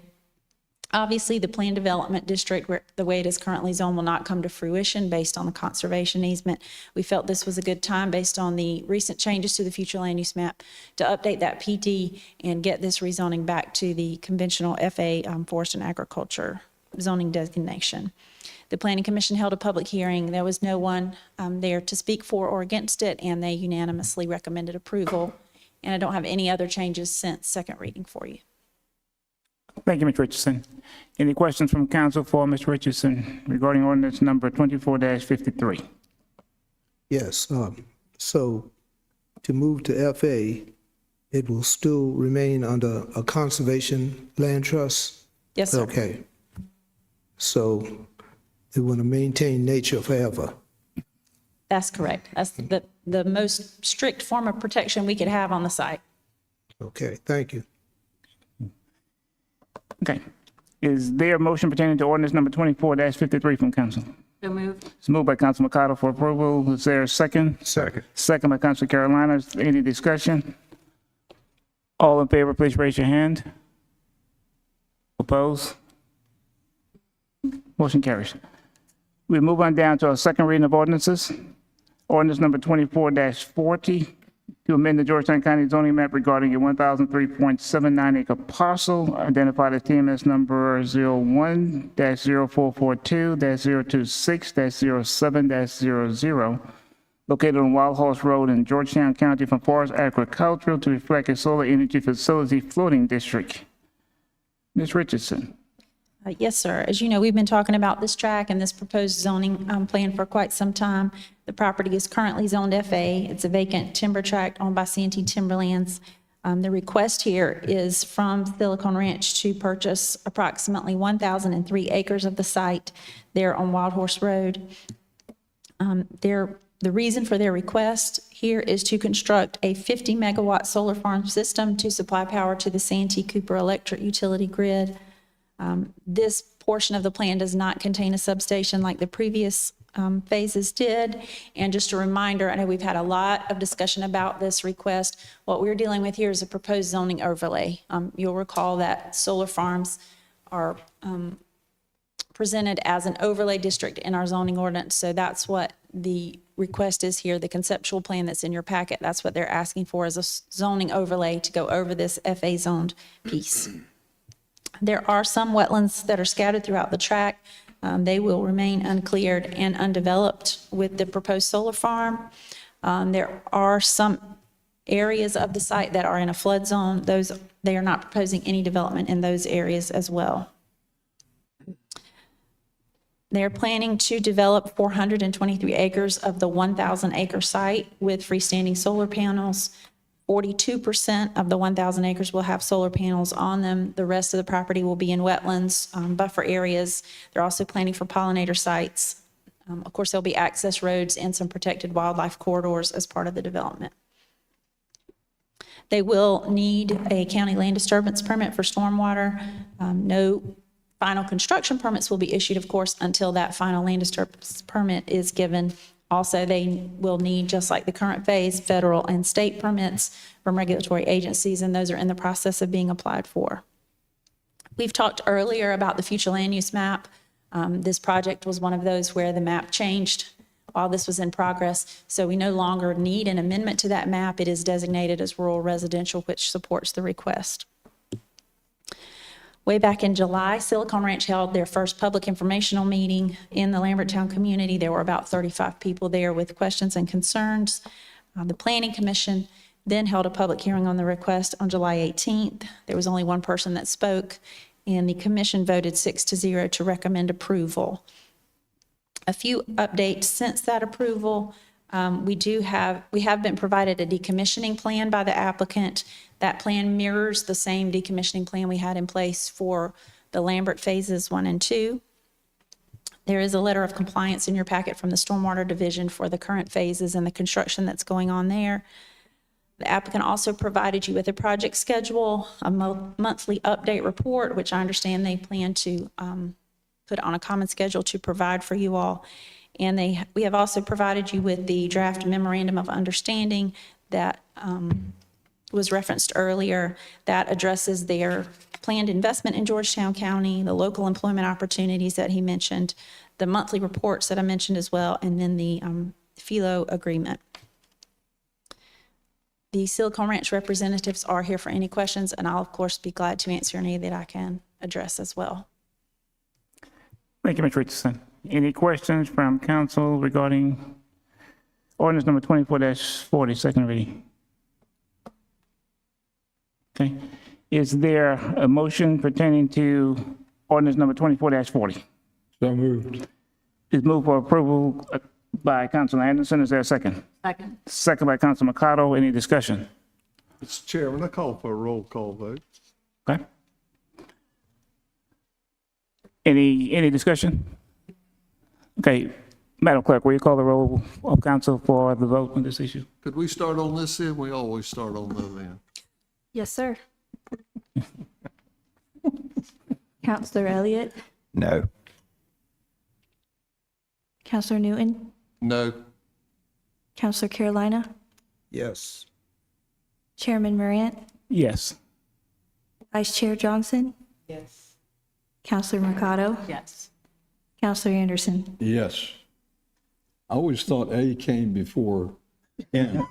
Obviously, the planned development district, the way it is currently zoned, will not come to fruition based on the conservation easement. We felt this was a good time, based on the recent changes to the future land use map, to update that PD and get this rezoning back to the conventional FA forest and agriculture zoning designation. The Planning Commission held a public hearing. There was no one there to speak for or against it, and they unanimously recommended approval. And I don't have any other changes since second reading for you. Thank you, Ms. Richardson. Any questions from council for Ms. Richardson regarding ordinance number 24-53? Yes, so to move to FA, it will still remain under a conservation land trust? Yes, sir. Okay. So they want to maintain nature forever? That's correct. That's the most strict form of protection we could have on the site. Okay, thank you. Okay. Is there a motion pertaining to ordinance number 24-53 from council? So moved. It's moved by Council McConnell for approval. Is there a second? Second. Second by Council Carolina. Any discussion? All in favor, please raise your hand. Oppose? Motion carries. We move on down to our second reading of ordinances. Ordinance number 24-40 to amend the Georgetown County zoning map regarding a 1,003.79 acre parcel identified as TMS number 01-0442-026-07-00 located on Wild Horse Road in Georgetown County from forest agricultural to reflect a solar energy facility floating district. Ms. Richardson. Yes, sir. As you know, we've been talking about this track and this proposed zoning plan for quite some time. The property is currently zoned FA. It's a vacant timber tract owned by C&T Timberlands. The request here is from Silicon Ranch to purchase approximately 1,003 acres of the site there on Wild Horse Road. The reason for their request here is to construct a 50 megawatt solar farm system to supply power to the Santee Cooper electric utility grid. This portion of the plan does not contain a substation like the previous phases did. And just a reminder, I know we've had a lot of discussion about this request. What we're dealing with here is a proposed zoning overlay. You'll recall that solar farms are presented as an overlay district in our zoning ordinance. So that's what the request is here. The conceptual plan that's in your packet, that's what they're asking for, is a zoning overlay to go over this FA zoned piece. There are some wetlands that are scattered throughout the tract. They will remain uncleared and undeveloped with the proposed solar farm. There are some areas of the site that are in a flood zone. They are not proposing any development in those areas as well. They're planning to develop 423 acres of the 1,000 acre site with freestanding solar panels. 42% of the 1,000 acres will have solar panels on them. The rest of the property will be in wetlands, buffer areas. They're also planning for pollinator sites. Of course, there'll be access roads and some protected wildlife corridors as part of the development. They will need a county land disturbance permit for stormwater. No final construction permits will be issued, of course, until that final land disturbance permit is given. Also, they will need, just like the current phase, federal and state permits from regulatory agencies, and those are in the process of being applied for. We've talked earlier about the future land use map. This project was one of those where the map changed while this was in progress, so we no longer need an amendment to that map. It is designated as rural residential, which supports the request. Way back in July, Silicon Ranch held their first public informational meeting in the Lambertown community. There were about 35 people there with questions and concerns. The Planning Commission then held a public hearing on the request on July 18th. There was only one person that spoke, and the commission voted 6-0 to recommend approval. A few updates since that approval. We have been provided a decommissioning plan by the applicant. That plan mirrors the same decommissioning plan we had in place for the Lambert phases 1 and 2. There is a letter of compliance in your packet from the Stormwater Division for the current phases and the construction that's going on there. The applicant also provided you with a project schedule, a monthly update report, which I understand they plan to put on a common schedule to provide for you all. And we have also provided you with the draft memorandum of understanding that was referenced earlier, that addresses their planned investment in Georgetown County, the local employment opportunities that he mentioned, the monthly reports that I mentioned as well, and then the FILO agreement. The Silicon Ranch representatives are here for any questions, and I'll, of course, be glad to answer any that I can address as well. Thank you, Ms. Richardson. Any questions from council regarding ordinance number 24-40, second reading? Okay. Is there a motion pertaining to ordinance number 24-40? So moved. Is moved for approval by Councilor Anderson. Is there a second? Second. Second by Councilor Mercado. Any discussion? Mr. Chairman, I call for a roll call vote. Okay. Any discussion? Okay. Madam Clerk, will you call the roll of council for the vote on this issue? Could we start on this end? We always start on the other end. Yes, sir. Counselor Elliott, No. Counselor Newton, No. Counselor Carolina, Yes. Chairman Morant, Yes. Vice Chair Johnson, Yes. Counselor Mercado, Yes. Counselor Anderson. Yes. I always thought A came before N.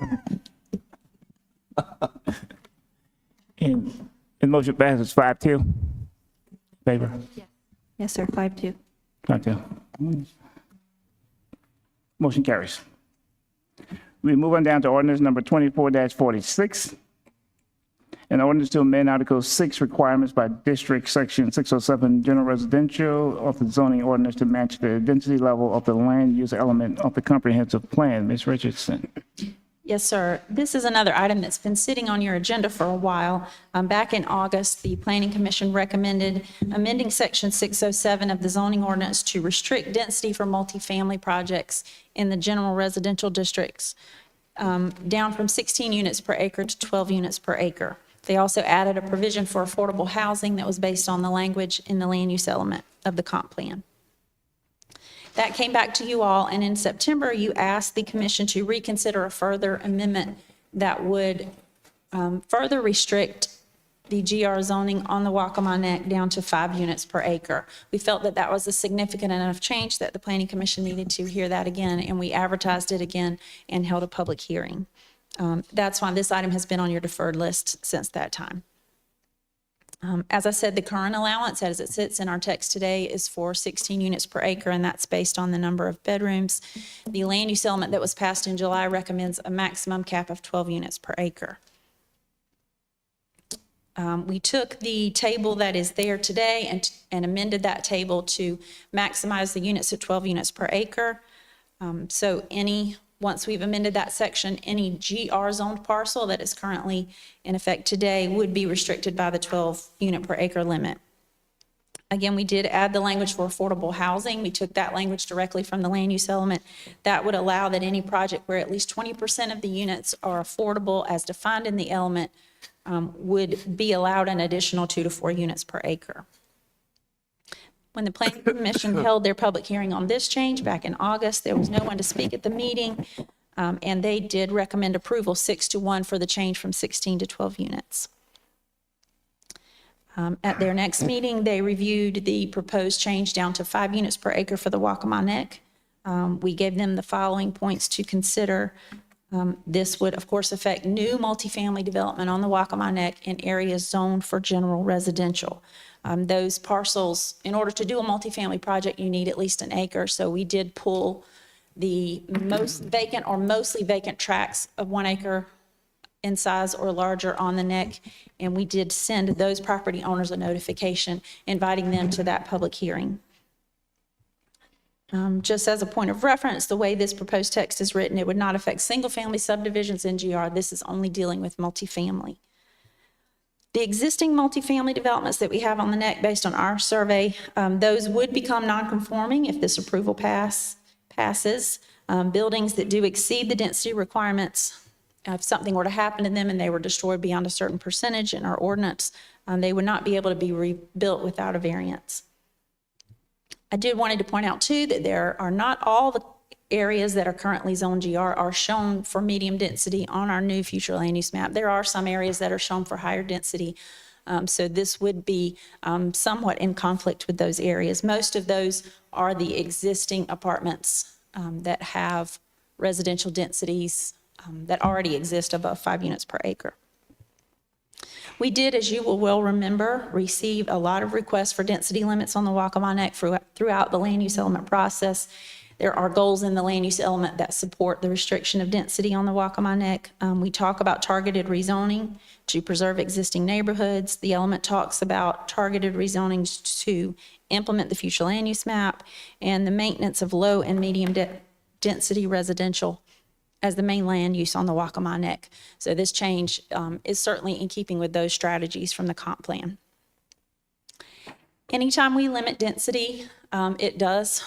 And the motion passes 5-2. Favor? Yes, sir, 5-2. 5-2. Motion carries. We move on down to ordinance number 24-46. An ordinance to amend Article 6 requirements by district, Section 607, general residential of the zoning ordinance to match the density level of the land use element of the comprehensive plan. Ms. Richardson. Yes, sir. This is another item that's been sitting on your agenda for a while. Back in August, the Planning Commission recommended amending Section 607 of the zoning ordinance to restrict density for multifamily projects in the general residential districts down from 16 units per acre to 12 units per acre. They also added a provision for affordable housing that was based on the language in the land use element of the comp plan. That came back to you all, and in September, you asked the commission to reconsider a further amendment that would further restrict the GR zoning on the Waccamaw Neck down to 5 units per acre. We felt that that was a significant enough change that the Planning Commission needed to hear that again, and we advertised it again and held a public hearing. That's why this item has been on your deferred list since that time. As I said, the current allowance as it sits in our text today is for 16 units per acre, and that's based on the number of bedrooms. The land use element that was passed in July recommends a maximum cap of 12 units per acre. We took the table that is there today and amended that table to maximize the units at 12 units per acre. Once we've amended that section, any GR zoned parcel that is currently in effect today would be restricted by the 12 unit per acre limit. Again, we did add the language for affordable housing. We took that language directly from the land use element. That would allow that any project where at least 20% of the units are affordable as defined in the element would be allowed an additional 2 to 4 units per acre. When the Planning Commission held their public hearing on this change back in August, there was no one to speak at the meeting, and they did recommend approval 6-1 for the change from 16 to 12 units. At their next meeting, they reviewed the proposed change down to 5 units per acre for the Waccamaw Neck. We gave them the following points to consider. This would, of course, affect new multifamily development on the Waccamaw Neck in areas zoned for general residential. Those parcels, in order to do a multifamily project, you need at least an acre. So we did pull the most vacant or mostly vacant tracts of 1 acre in size or larger on the neck. And we did send those property owners a notification inviting them to that public hearing. Just as a point of reference, the way this proposed text is written, it would not affect single-family subdivisions in GR. This is only dealing with multifamily. The existing multifamily developments that we have on the neck based on our survey, those would become non-conforming if this approval passes. Buildings that do exceed the density requirements, if something were to happen to them and they were destroyed beyond a certain percentage in our ordinance, they would not be able to be rebuilt without a variance. I did wanted to point out too that there are not all the areas that are currently zone GR are shown for medium density on our new future land use map. There are some areas that are shown for higher density. So this would be somewhat in conflict with those areas. Most of those are the existing apartments that have residential densities that already exist above 5 units per acre. We did, as you will well remember, receive a lot of requests for density limits on the Waccamaw Neck throughout the land use element process. There are goals in the land use element that support the restriction of density on the Waccamaw Neck. We talk about targeted rezoning to preserve existing neighborhoods. The element talks about targeted rezoning to implement the future land use map and the maintenance of low and medium density residential as the main land use on the Waccamaw Neck. So this change is certainly in keeping with those strategies from the comp plan. Anytime we limit density, it does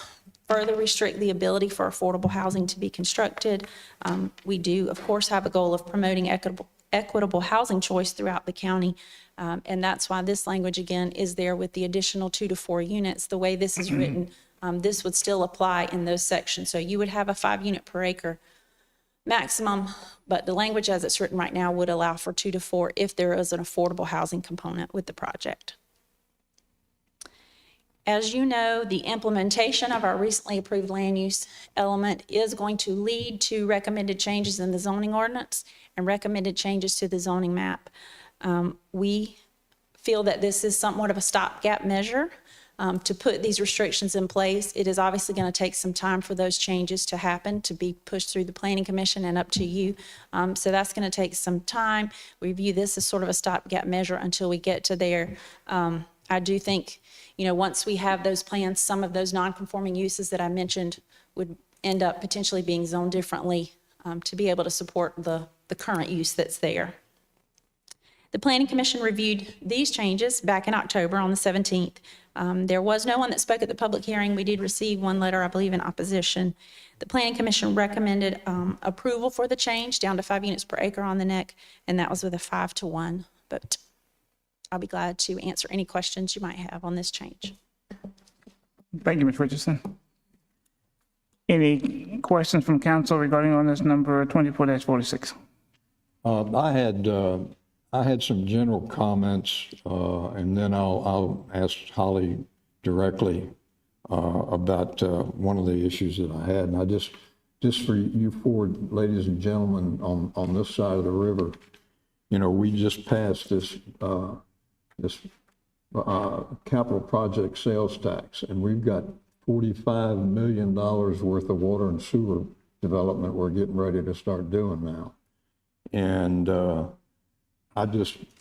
further restrict the ability for affordable housing to be constructed. We do, of course, have a goal of promoting equitable housing choice throughout the county. And that's why this language, again, is there with the additional 2 to 4 units. The way this is written, this would still apply in those sections. So you would have a 5 unit per acre maximum, but the language as it's written right now would allow for 2 to 4 if there is an affordable housing component with the project. As you know, the implementation of our recently approved land use element is going to lead to recommended changes in the zoning ordinance and recommended changes to the zoning map. We feel that this is somewhat of a stopgap measure to put these restrictions in place. It is obviously going to take some time for those changes to happen, to be pushed through the Planning Commission and up to you. So that's going to take some time. We view this as sort of a stopgap measure until we get to there. I do think, once we have those plans, some of those non-conforming uses that I mentioned would end up potentially being zoned differently to be able to support the current use that's there. The Planning Commission reviewed these changes back in October on the 17th. There was no one that spoke at the public hearing. We did receive one letter, I believe, in opposition. The Planning Commission recommended approval for the change down to 5 units per acre on the neck, and that was with a 5-to-1. But I'll be glad to answer any questions you might have on this change. Thank you, Ms. Richardson. Any questions from council regarding ordinance number 24-46? I had some general comments, and then I'll ask Holly directly about one of the issues that I had. And I just for you four ladies and gentlemen on this side of the river, we just passed this capital project sales tax, and we've got $45 million worth of water and sewer development we're getting ready to start doing now. And I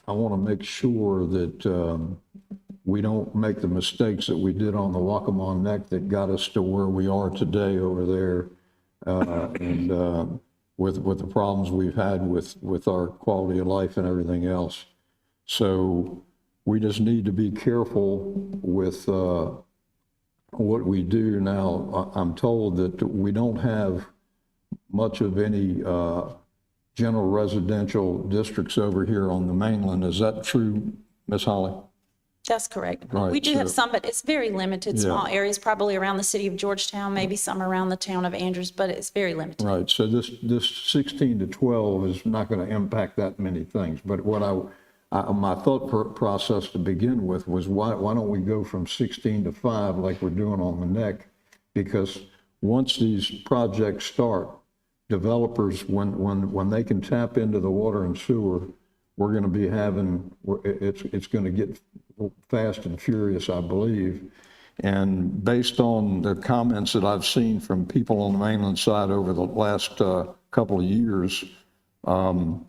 want to make sure that we don't make the mistakes that we did on the Waccamaw Neck that got us to where we are today over there, and with the problems we've had with our quality of life and everything else. So we just need to be careful with what we do now. I'm told that we don't have much of any general residential districts over here on the mainland. Is that true, Ms. Holly? That's correct. Right, We do have so- some, but it's very limited, small areas, probably around the city of Georgetown, maybe some around the town of Andrews, but it's very limited. Right, so this 16 to 12 is not going to impact that many things. But what my thought process to begin with was why don't we go from 16 to 5 like we're doing on the neck? Because once these projects start, developers, when they can tap into the water and sewer, we're going to be it's going to get fast and furious, I believe. And based on the comments that I've seen from people on the mainland side over the last couple of years, the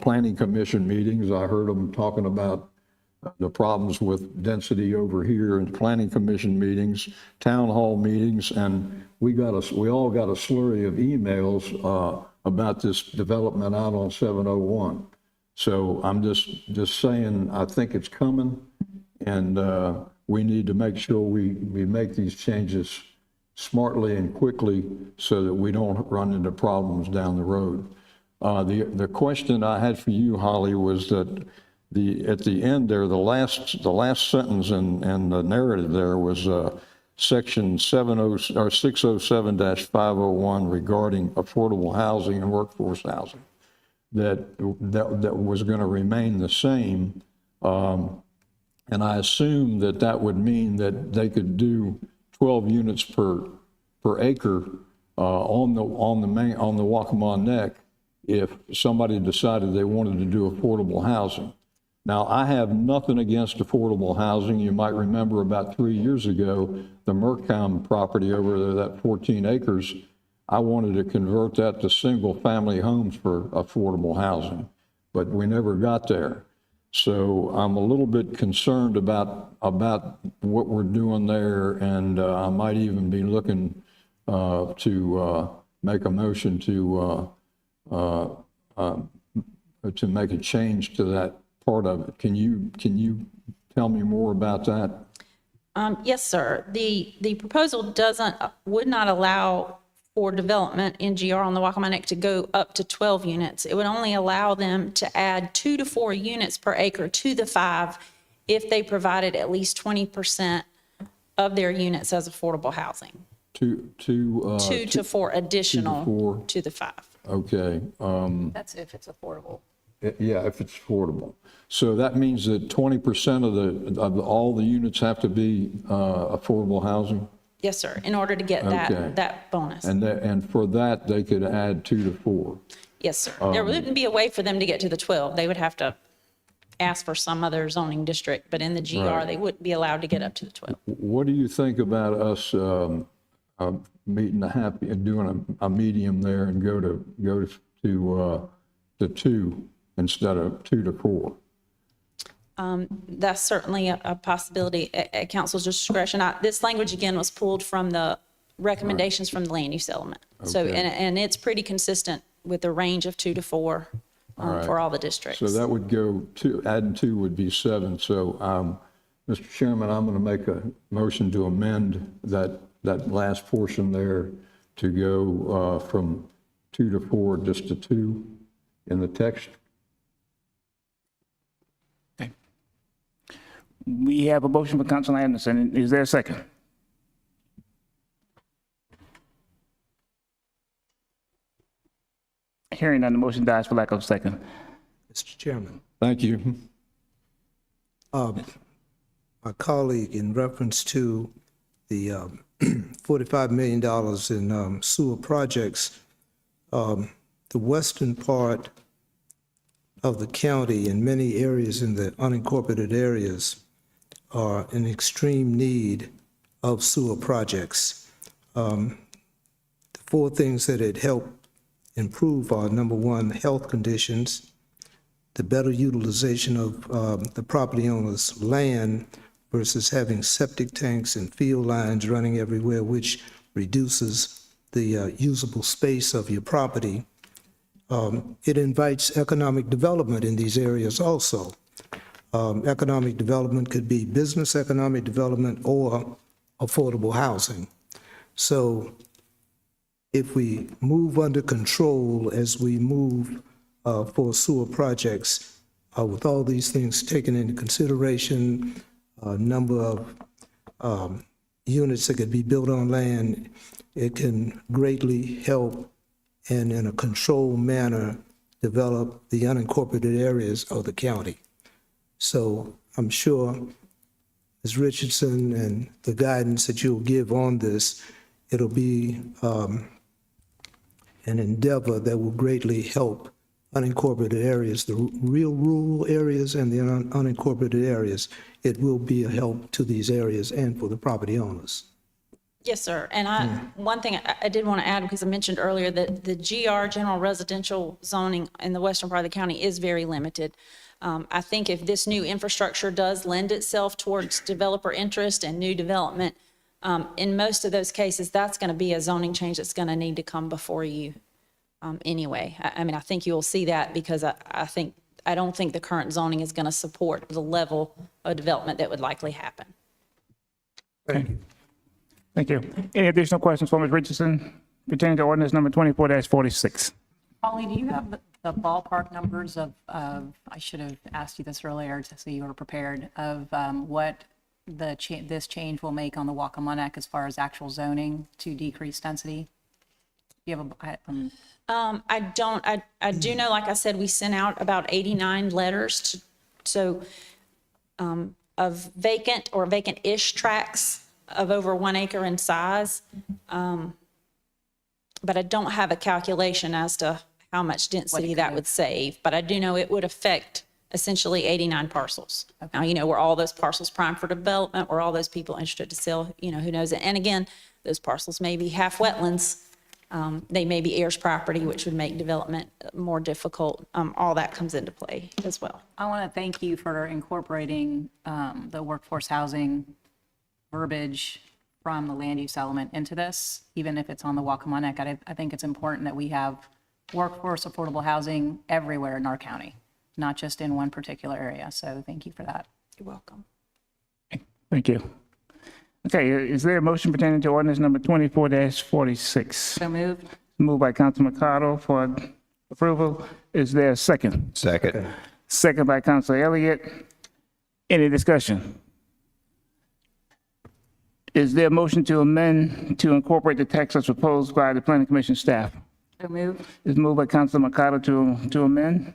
Planning Commission meetings, I heard them talking about the problems with density over here in Planning Commission meetings, town hall meetings, and we all got a slurry of emails about this development out on 701. So I'm just saying, I think it's coming, and we need to make sure we make these changes smartly and quickly so that we don't run into problems down the road. The question I had for you, Holly, was that at the end there, the last sentence in the narrative there was section 607-501 regarding affordable housing and workforce housing, that was going to remain the same. And I assume that would mean that they could do 12 units per acre on the Waccamaw Neck if somebody decided they wanted to do affordable housing. Now, I have nothing against affordable housing. You might remember about 3 years ago, the Mercom property over there, that 14 acres, I wanted to convert that to single-family homes for affordable housing, but we never got there. So I'm a little bit concerned about what we're doing there, and I might even be looking to make a motion to make a change to that part of it. Can you tell me more about that? Yes, sir. The proposal would not allow for development NGR on the Wacomianek to go up to 12 units. It would only allow them to add 2 to 4 units per acre to the 5 if they provided at least 20% of their units as affordable housing. 2 2 to 4 additional 4. to the 5. Okay. That's if it's affordable. Yeah, if it's affordable. So that means that 20% of all the units have to be affordable housing? Yes, sir, in order to get Okay. that bonus. And for that, they could add 2 to 4. Yes, sir. There wouldn't be a way for them to get to the 12. They would have to ask for some other zoning district, but in the GR, Right. they wouldn't be allowed to get up to the 12. What do you think about us meeting doing a medium there and go to 2 instead of 2 to 4? That's certainly a possibility at council's discretion. This language, again, was pulled from the recommendations from the land use element. So, Okay. and it's pretty consistent with the range of 2 to 4 right. for all the districts. So that would go adding 2 would be 7. So, Mr. Chairman, I'm going to make a motion to amend that last portion there to go from 2 to 4 just to 2 in the text. We have a motion for Councilor Anderson. Is there a second? Hearing none, the motion dies for lack of a second. Mr. Chairman. Thank you. My colleague, in reference to the $45 million in sewer projects, the western part of the county and many areas in the unincorporated areas are in extreme need of sewer projects. The 4 things that it helped improve are, number 1, health conditions, the better utilization of the property owner's land versus having septic tanks and field lines running everywhere, which reduces the usable space of your property. It invites economic development in these areas also. Economic development could be business economic development or affordable housing. So if we move under control as we move for sewer projects, with all these things taken into consideration, number of units that could be built on land, it can greatly help and in a controlled manner develop the unincorporated areas of the county. So I'm sure Ms. Richardson and the guidance that you'll give on this, it'll be an endeavor that will greatly help unincorporated areas, the real rural areas and the unincorporated areas. It will be a help to these areas and for the property owners. Yes, sir. And one thing I did want to add, because I mentioned earlier that the GR, general residential zoning in the western part of the county is very limited. I think if this new infrastructure does lend itself towards developer interest and new development, in most of those cases, that's going to be a zoning change that's going to need to come before you anyway. I mean, I think you'll see that because I don't think the current zoning is going to support the level of development that would likely happen. Thank you. Thank you. Any additional questions for Ms. Richardson pertaining to ordinance number 24-46? Holly, do you have the ballpark numbers of, I should have asked you this earlier to see you were prepared, of what this change will make on the Wacomianek as far as actual zoning to decrease density? Do you have I don't. I do know, like I said, we sent out about 89 letters of vacant or vacant-ish tracts of over 1 acre in size. But I don't have a calculation as to how much density that would save. But I do know it would affect essentially 89 parcels. Okay. Now, were all those parcels primed for development? Were all those people interested to sell? Who knows? And again, those parcels may be half wetlands. They may be heirs property, which would make development more difficult. All that comes into play as well. I want to thank you for incorporating the workforce housing verbiage from the land use element into this, even if it's on the Wacomianek. I think it's important that we have workforce affordable housing everywhere in our county, not just in one particular area. So thank you for that. You're welcome. Thank you. Okay, is there a motion pertaining to ordinance number 24-46? So moved. Moved by Councilman Mercado for approval. Is there a second? Second. Second by Councilor Elliott. Any discussion? Is there a motion to amend to incorporate the text as proposed by the Planning Commission staff? So moved. It's moved by Councilor Mercado to amend.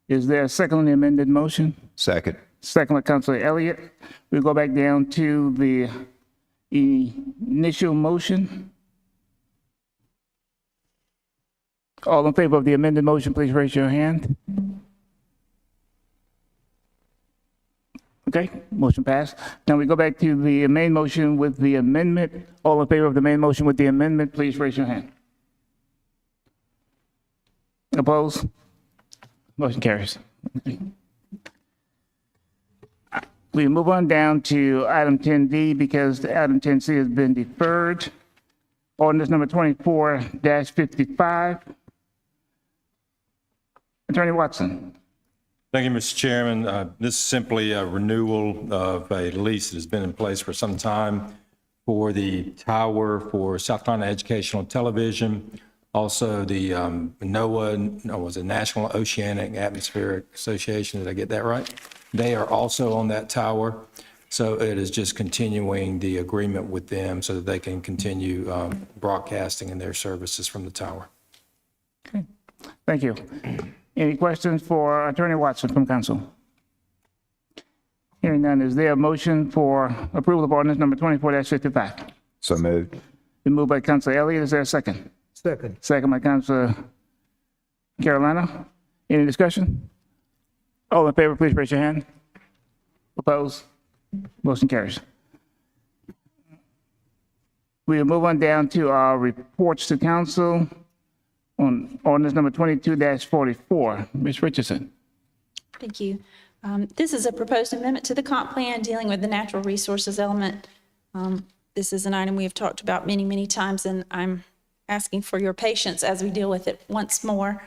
Is there a second on the amended motion? Second. Second by Councilor Elliott. We go back down to the initial motion. All in favor of the amended motion, please raise your hand. Okay, motion passed. Now we go back to the main motion with the amendment. All in favor of the main motion with the amendment, please raise your hand. Opposed? Motion carries. We move on down to item 10D because the item 10C has been deferred. Ordinance number 24-55. Attorney Watson. Thank you, Mr. Chairman. This is simply a renewal of a lease that has been in place for some time for the tower for South Carolina Educational Television. Also, the was it National Oceanic Atmospheric Association? Did I get that right? They are also on that tower. So it is just continuing the agreement with them so that they can continue broadcasting in their services from the tower. Okay, thank you. Any questions for Attorney Watson from council? Hearing none, is there a motion for approval of ordinance number 24-55? So moved. Been moved by Councilor Elliott. Is there a second? Second. Second by Councilor Carolina. Any discussion? All in favor, please raise your hand. Opposed? Motion carries. We'll move on down to our reports to council on ordinance number 22-44. Ms. Richardson. Thank you. This is a proposed amendment to the comp plan dealing with the natural resources element. This is an item we have talked about many, many times, and I'm asking for your patience as we deal with it once more.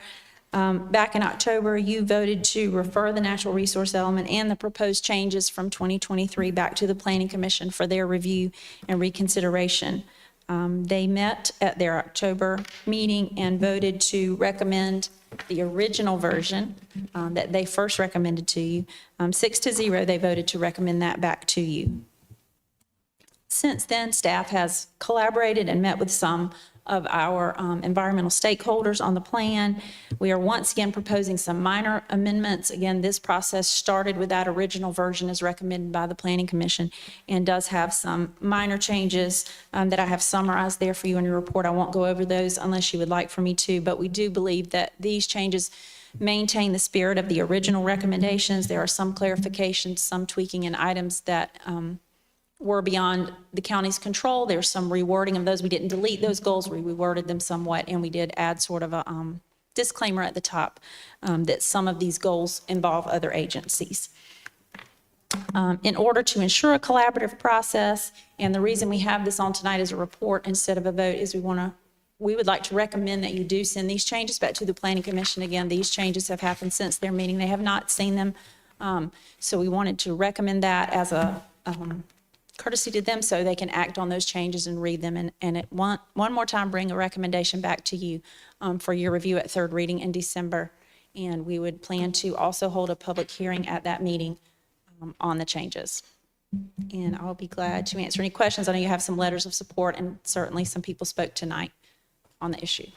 Back in October, you voted to refer the natural resource element and the proposed changes from 2023 back to the Planning Commission for their review and reconsideration. They met at their October meeting and voted to recommend the original version that they first recommended to you. 6-0, they voted to recommend that back to you. Since then, staff has collaborated and met with some of our environmental stakeholders on the plan. We are once again proposing some minor amendments. Again, this process started with that original version as recommended by the Planning Commission and does have some minor changes that I have summarized there for you in your report. I won't go over those unless you would like for me to, but we do believe that these changes maintain the spirit of the original recommendations. There are some clarifications, some tweaking in items that were beyond the county's control. There's some rewording of those. We didn't delete those goals, we reworded them somewhat, and we did add sort of a disclaimer at the top that some of these goals involve other agencies. In order to ensure a collaborative process, and the reason we have this on tonight as a report instead of a vote is we would like to recommend that you do send these changes back to the Planning Commission. Again, these changes have happened since their meeting. They have not seen them. So we wanted to recommend that as a courtesy to them so they can act on those changes and read them. And one more time, bring a recommendation back to you for your review at third reading in December. And we would plan to also hold a public hearing at that meeting on the changes. And I'll be glad to answer any questions. I know you have some letters of support, and certainly some people spoke tonight on the issue.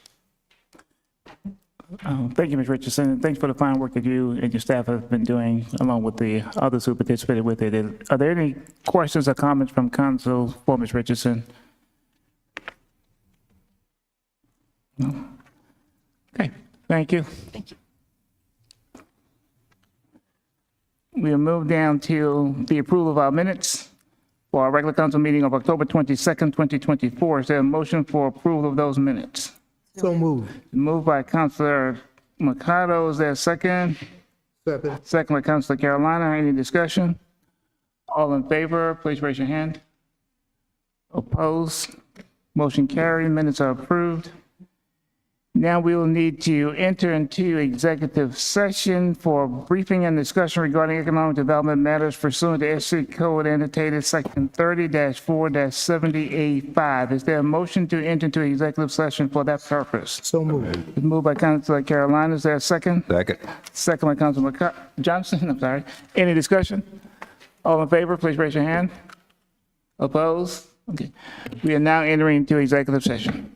Thank you, Ms. Richardson, and thanks for the fine work that you and your staff have been doing along with the others who participated with it. Are there any questions or comments from council for Ms. Richardson? No? Okay, thank you. Thank you. We'll move down to the approval of our minutes for our regular council meeting of October 22nd, 2024. Is there a motion for approval of those minutes? So moved. Moved by Councilor Mercado. Is there a second? Second. Second by Councilor Carolina. Any discussion? All in favor, please raise your hand. Opposed? Motion carried. Minutes are approved. Now we will need to enter into executive session for briefing and discussion regarding economic development matters pursuant to SC Code annotated section 30-4-70A5. Is there a motion to enter into executive session for that purpose? So moved. It's moved by Councilor Carolina. Is there a second? Second. Second by Councilman Johnson. I'm sorry. Any discussion? All in favor, please raise your hand. Opposed? Okay. We are now entering into executive session.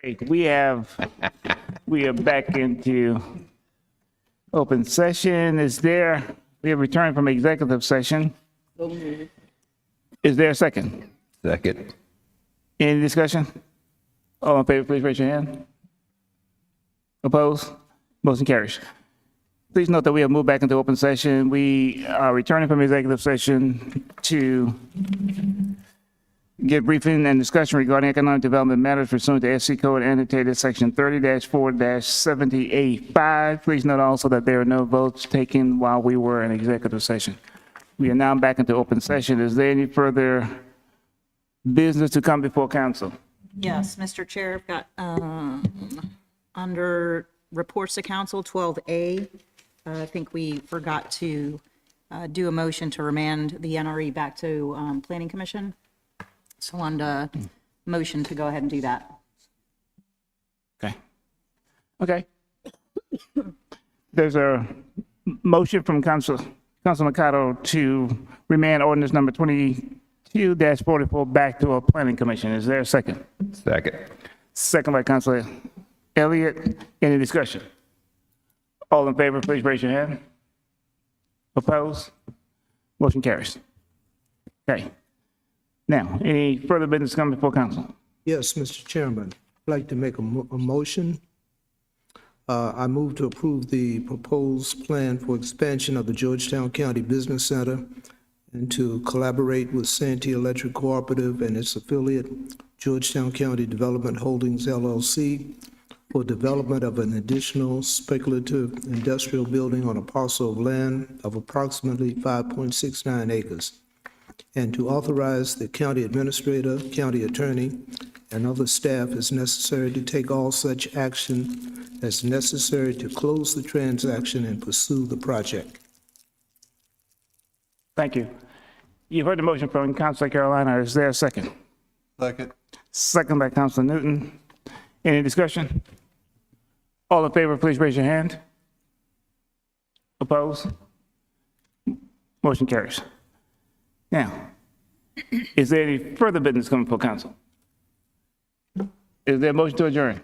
Okay, we are back into open session. We have returned from executive session. Is there a second? Second. Any discussion? All in favor, please raise your hand. Opposed? Motion carries. Please note that we have moved back into open session. We are returning from executive session to get briefing and discussion regarding economic development matters pursuant to SC Code annotated section 30-4-78.5. Please note also that there are no votes taken while we were in executive session. We are now back into open session. Is there any further business to come before council? Yes, Mr. Chair, I've got, under reports to council, 12A, I think we forgot to do a motion to remand the NRE back to Planning Commission. So on the motion to go ahead and do that. Okay. There's a motion from Council Mercado to remand ordinance number 22-44 back to a planning commission. Is there a second? Second. Second by Councilor Elliott. Any discussion? All in favor, please raise your hand. Opposed? Motion carries. Okay. Now, any further business coming before council? Yes, Mr. Chairman, I'd like to make a motion. I move to approve the proposed plan for expansion of the Georgetown County Business Center and to collaborate with Santee Electric Cooperative and its affiliate, Georgetown County Development Holdings, LLC, for development of an additional speculative industrial building on a parcel of land of approximately 5.69 acres, and to authorize the county administrator, county attorney, and other staff as necessary to take all such action as necessary to close the transaction and pursue the project. Thank you. You've heard the motion from Councilor Carolina. Is there a second? Second. Second by Councilor Newton. Any discussion? All in favor, please raise your hand. Opposed? Motion carries. Now, is there any further business coming before council? Is there a motion to adjourn?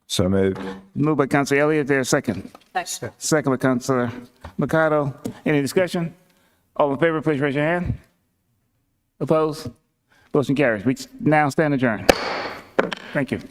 So moved. Moved by Councilor Elliott. Is there a second? Second. Second by Councilor Mercado. Any discussion? All in favor, please raise your hand. Opposed? Motion carries. We now stand adjourned. Thank you.